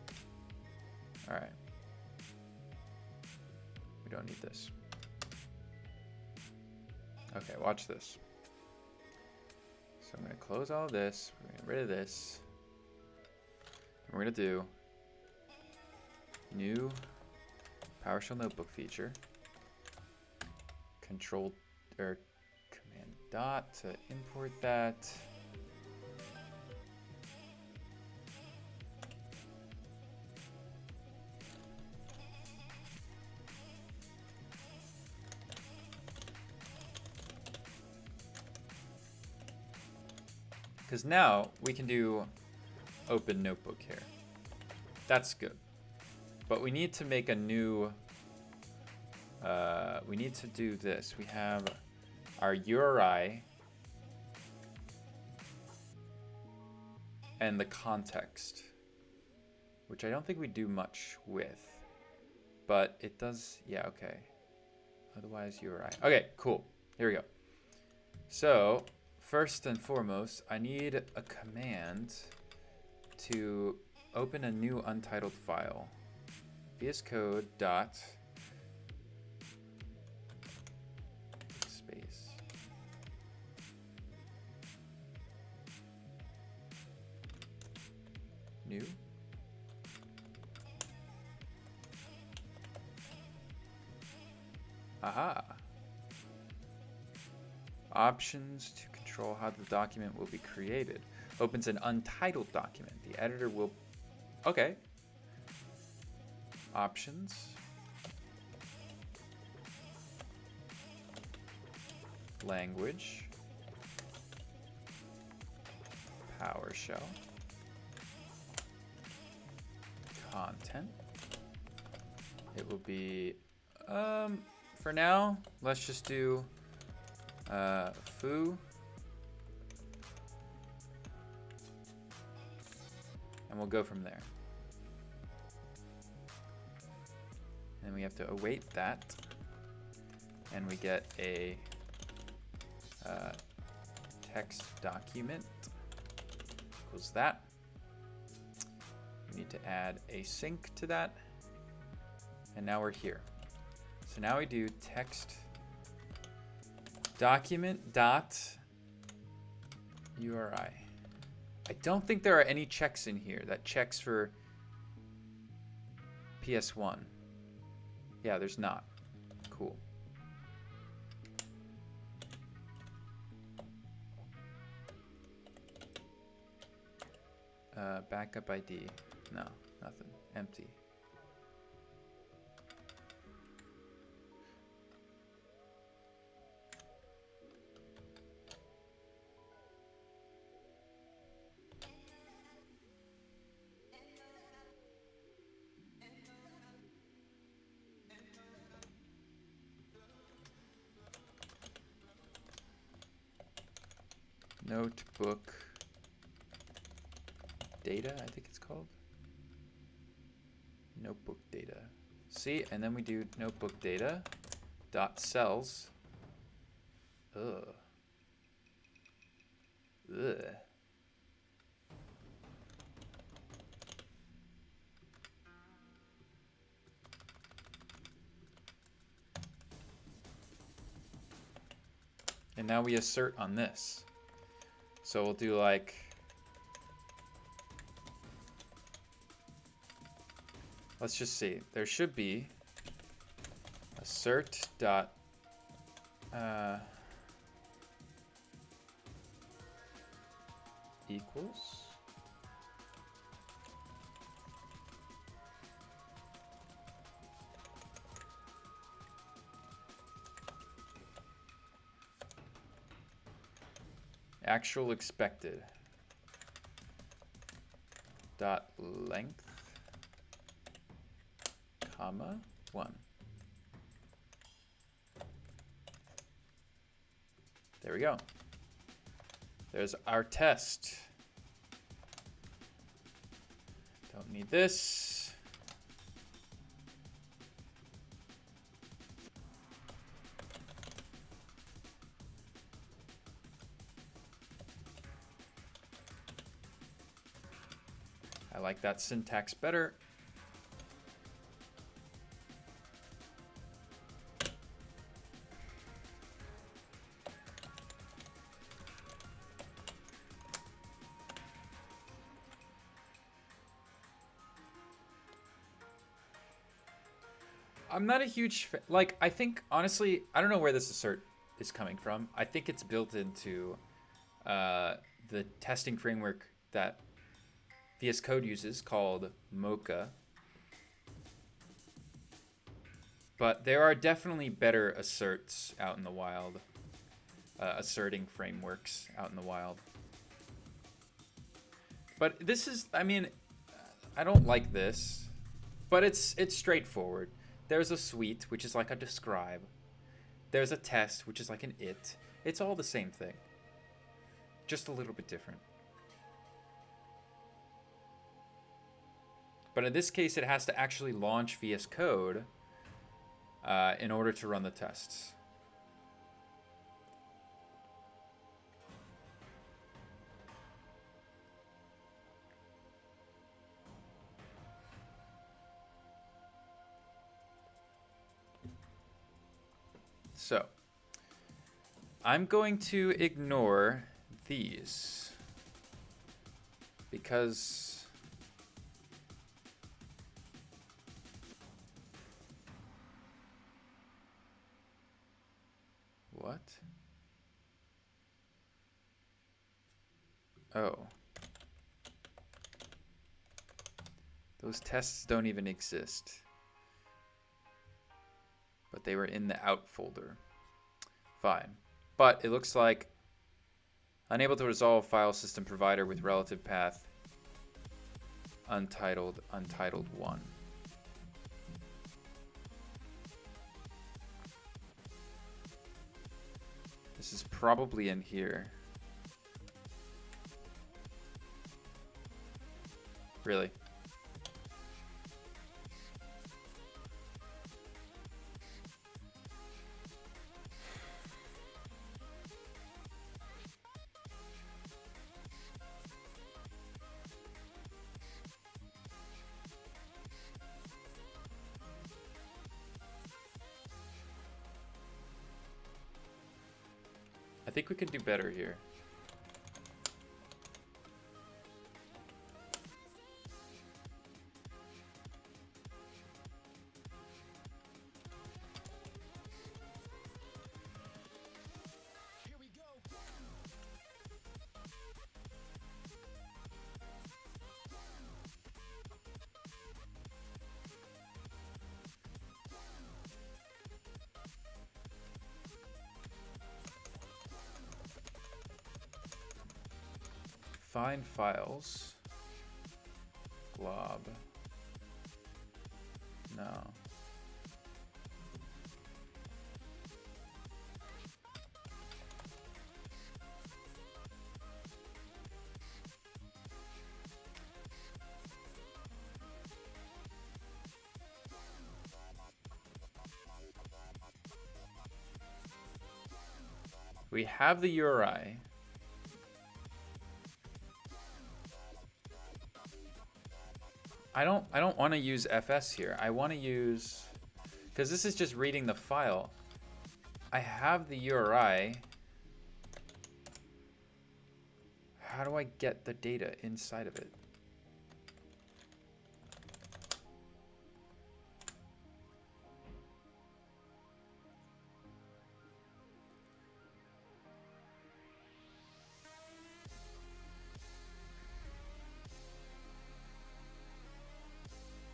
All right. We don't need this. Okay, watch this. So I'm gonna close all this. We're gonna get rid of this. And we're gonna do new PowerShell notebook feature. Control or command dot to import that. Because now we can do open notebook here. That's good. But we need to make a new, we need to do this. We have our URI and the context, which I don't think we do much with, but it does, yeah, okay. Otherwise URI. Okay, cool, here we go. So first and foremost, I need a command to open a new untitled file. VS Code dot space new. Aha. Options to control how the document will be created. Opens an untitled document. The editor will, okay. Options. Language. PowerShell. Content. It will be, for now, let's just do foo. And we'll go from there. And we have to await that. And we get a text document equals that. We need to add a sync to that. And now we're here. So now we do text document dot URI. I don't think there are any checks in here that checks for PS1. Yeah, there's not. Cool. Backup ID. No, nothing. Empty. Notebook data, I think it's called. Notebook data. See, and then we do notebook data dot cells. Ugh. Ugh. And now we assert on this. So we'll do like, let's just see. There should be assert dot equals. Actual expected dot length comma 1. There we go. There's our test. Don't need this. I like that syntax better. I'm not a huge like, I think honestly, I don't know where this assert is coming from. I think it's built into the testing framework that VS Code uses called Mocha. But there are definitely better asserts out in the wild, asserting frameworks out in the wild. But this is, I mean, I don't like this, but it's straightforward. There's a suite, which is like a describe. There's a test, which is like an it. It's all the same thing, just a little bit different. But in this case, it has to actually launch VS Code in order to run the tests. So I'm going to ignore these because what? Oh. Those tests don't even exist. But they were in the out folder. Fine. But it looks like unable to resolve file system provider with relative path untitled 1. This is probably in here. Really? I think we can do better here. Find files. Glob. No. We have the URI. I don't want to use FS here. I want to use, because this is just reading the file. I have the URI. how do I get the data inside of it?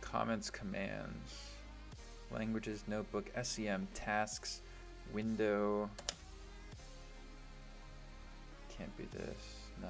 Comments, commands, languages, notebook, SEM, tasks, window. Can't be this, no.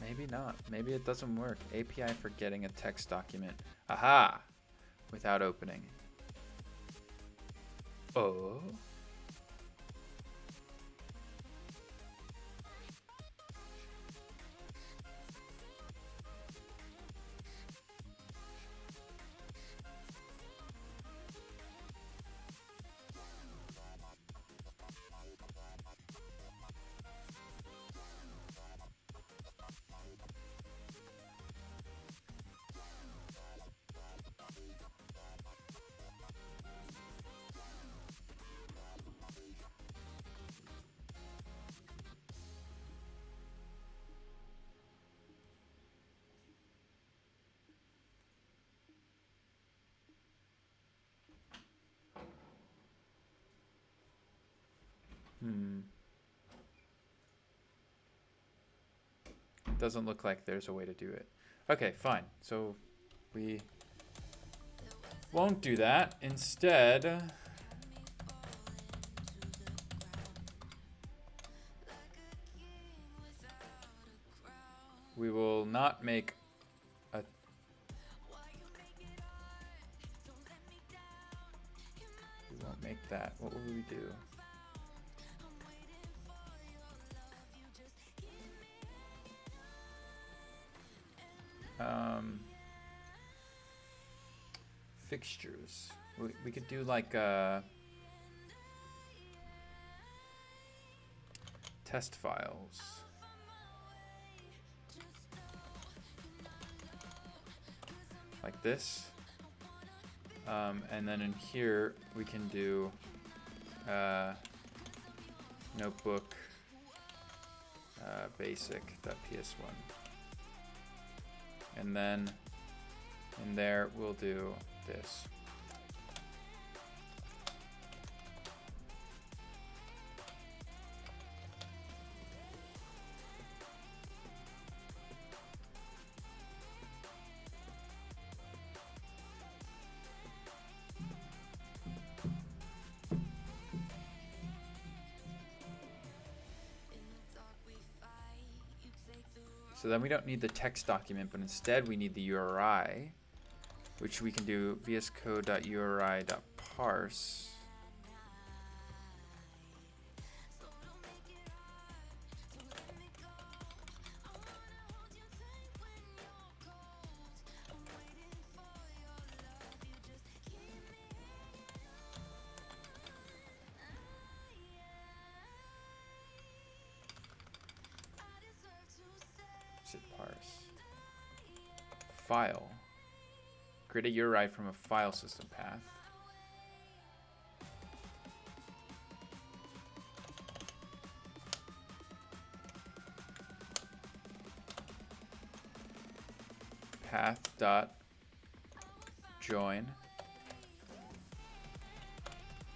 Maybe not. Maybe it doesn't work. API for getting a text document. Aha! Without opening. Oh. Doesn't look like there's a way to do it. Okay, fine. So we won't do that. Instead, we will not make a... We won't make that. What will we do? Fixtures. We could do like test files. Like this. And then in here we can do notebook basic.ps1. And then in there we'll do this. So then we don't need the text document, but instead we need the URI, which we can do vscode.uri.parse. File. Create a URI from a file system path. Path dot join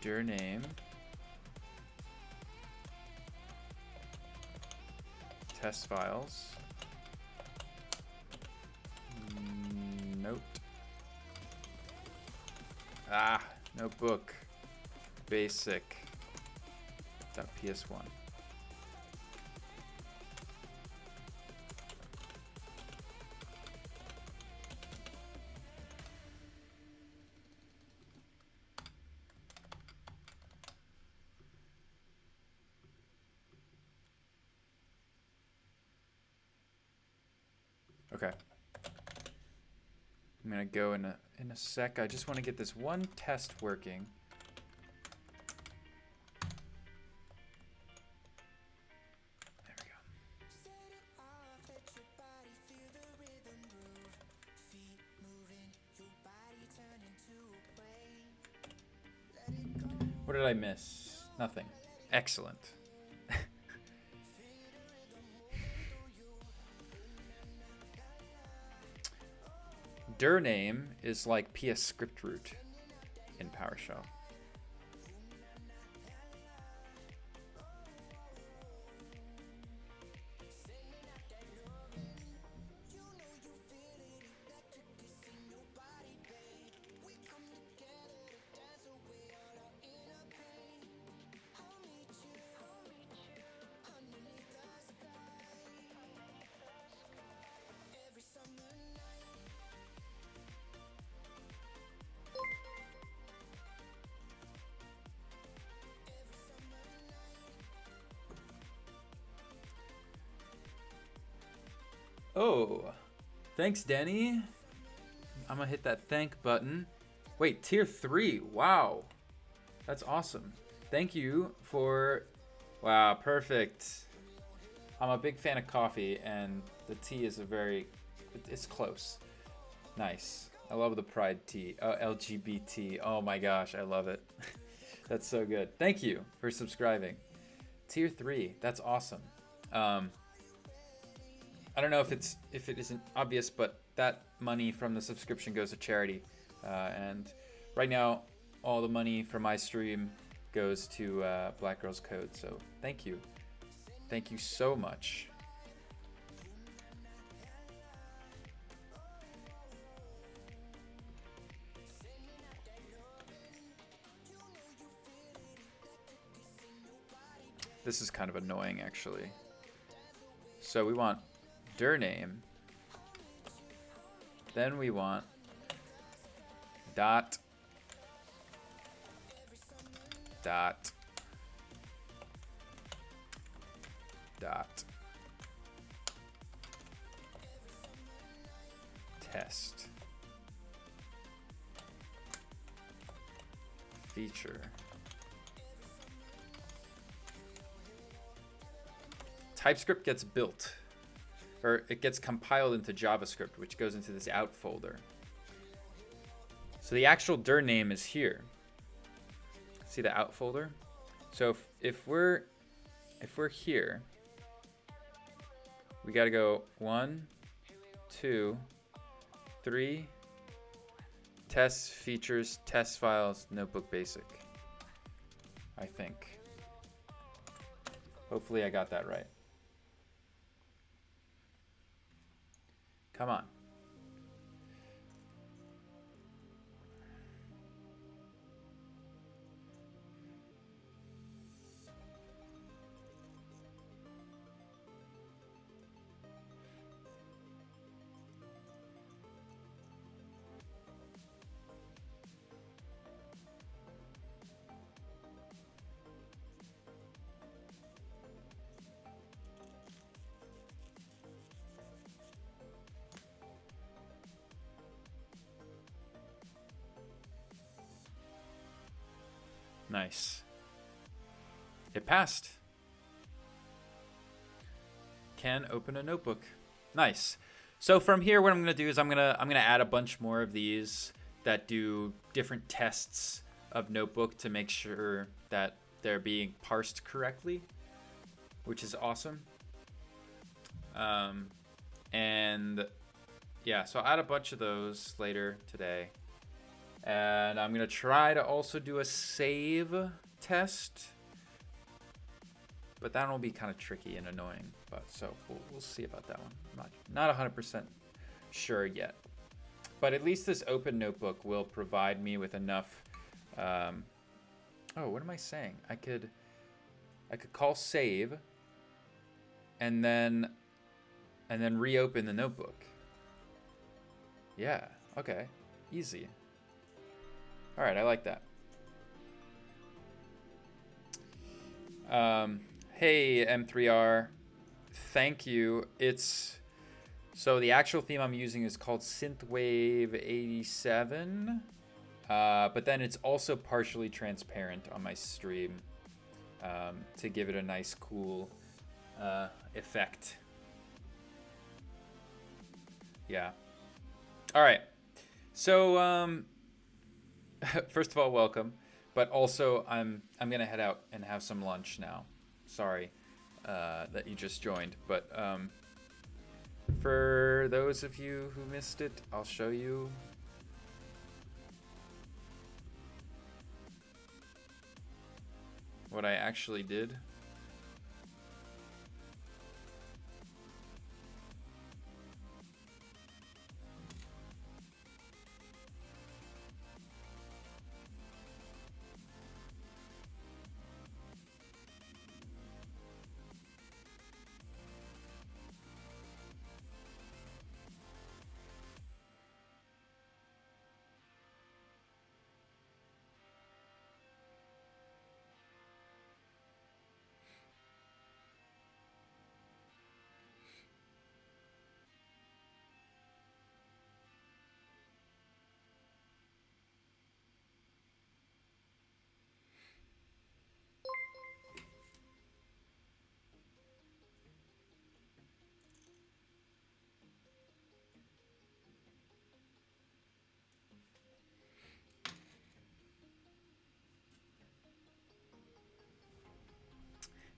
dir name test files note. Ah, notebook. Basic. .ps1. Okay. I'm gonna go in a sec. I just want to get this one test working. There we go. What did I miss? Nothing. Excellent. Dir name is like PS script root in PowerShell. Oh, thanks, Denny. I'm gonna hit that thank button. Wait, tier 3. Wow, that's awesome. Thank you for. Wow, perfect. I'm a big fan of coffee, and the tea is it's close. Nice. I love the pride tea. Oh, LGBT. Oh my gosh, I love it. That's so good. Thank you for subscribing. Tier 3. That's awesome. I don't know if it isn't obvious, but that money from the subscription goes to charity, and right now all the money from my stream goes to Black Girls Code. So thank you so much. This is kind of annoying, actually. So we want dir name, then we want dot test feature. TypeScript gets built, or it gets compiled into JavaScript, which goes into this out folder. So the actual dir name is here. See the out folder? So if we're here, we got to go 1, 2, 3, tests, features, test files, notebook basic. I think. Hopefully I got that right. Come on. Nice. It passed. Can open a notebook. Nice. So from here, what I'm gonna do is I'm gonna add a bunch more of these that do different tests of notebook to make sure that they're being parsed correctly, which is awesome. And yeah, so I'll add a bunch of those later today. And I'm going to try to also do a save test. But that will be kind of tricky and annoying. But so we'll see about that one. I'm not 100% sure yet. But at least this open notebook will provide me with enough. Oh, what am I saying? I could call save, and then reopen the notebook. Yeah. Okay. Easy. All right. I like that. Hey M3R, thank you. So the actual theme I'm using is called Synthwave 87, but then it's also partially transparent on my stream to give it a nice cool effect. Yeah. All right. So first of all, welcome. But also, I'm gonna head out and have some lunch now. Sorry that you just joined, but for those of you who missed it, I'll show you. What I actually did.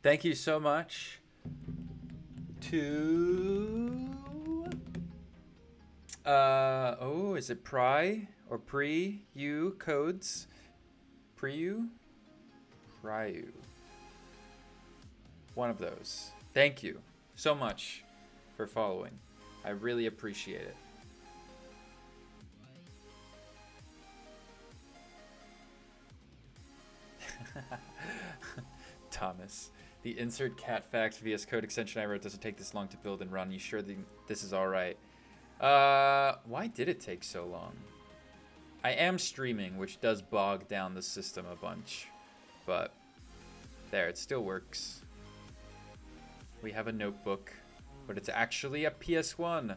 Thank you so much to oh, is it Pry or Pre-U codes? Pre-U? Pryu. One of those. Thank you so much for following. I really appreciate it. Thomas. The insert cat facts VS Code extension I wrote doesn't take this long to build and run. You sure this is all right? Why did it take so long? I am streaming, which does bog down the system a bunch. But there, it still works. We have a notebook, but it's actually a PS1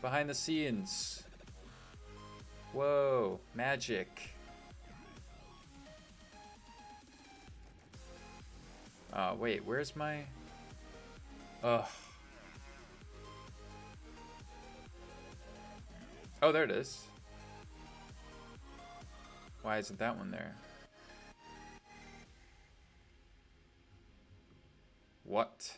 behind the scenes. Whoa, magic. Wait, where's my... Ugh. Oh, there it is. Why isn't that one there? What?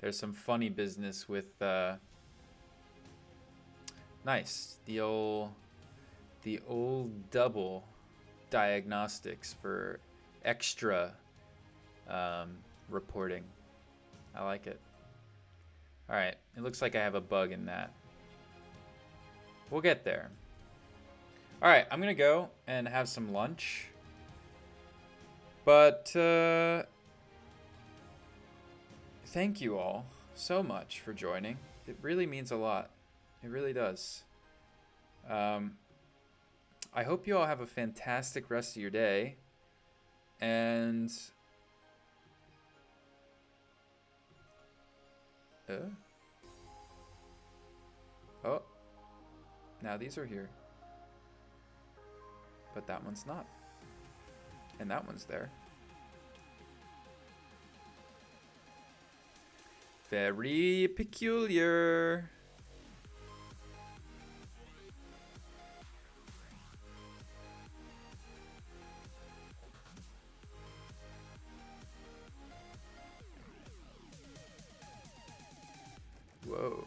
There's some funny business with, nice. The old double diagnostics for extra reporting. I like it. All right, it looks like I have a bug in that. We'll get there. All right, I'm gonna go and have some lunch. But thank you all so much for joining. It really means a lot. It really does. I hope you all have a fantastic rest of your day. And oh, now these are here. But that one's not. And that one's there. Very peculiar. Whoa.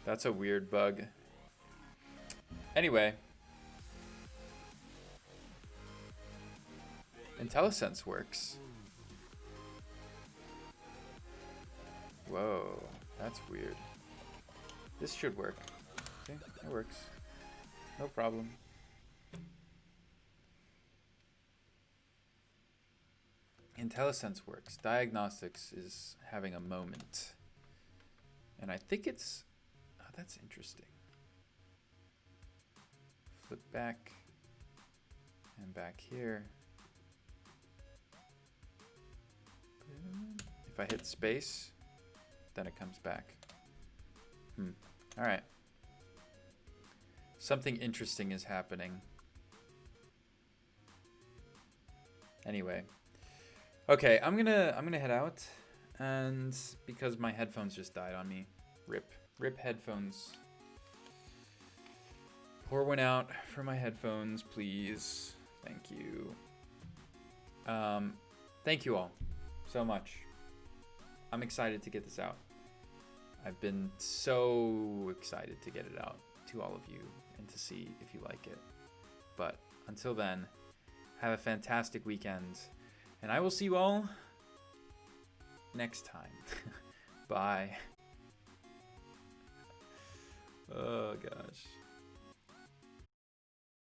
That's a weird bug. Anyway. IntelliSense works. Whoa, that's weird. This should work. Okay, it works. No problem. IntelliSense works. Diagnostics is having a moment. And I think it's... Oh, that's interesting. Flip back. And back here. If I hit space, then it comes back. All right. Something interesting is happening. Anyway. Okay, I'm gonna head out, and because my headphones just died on me. Rip headphones. Pour one out for my headphones, please. Thank you. Thank you all so much. I'm excited to get this out. I've been so excited to get it out to all of you and to see if you like it. But until then, have a fantastic weekend, and I will see you all next time. Bye. Oh gosh.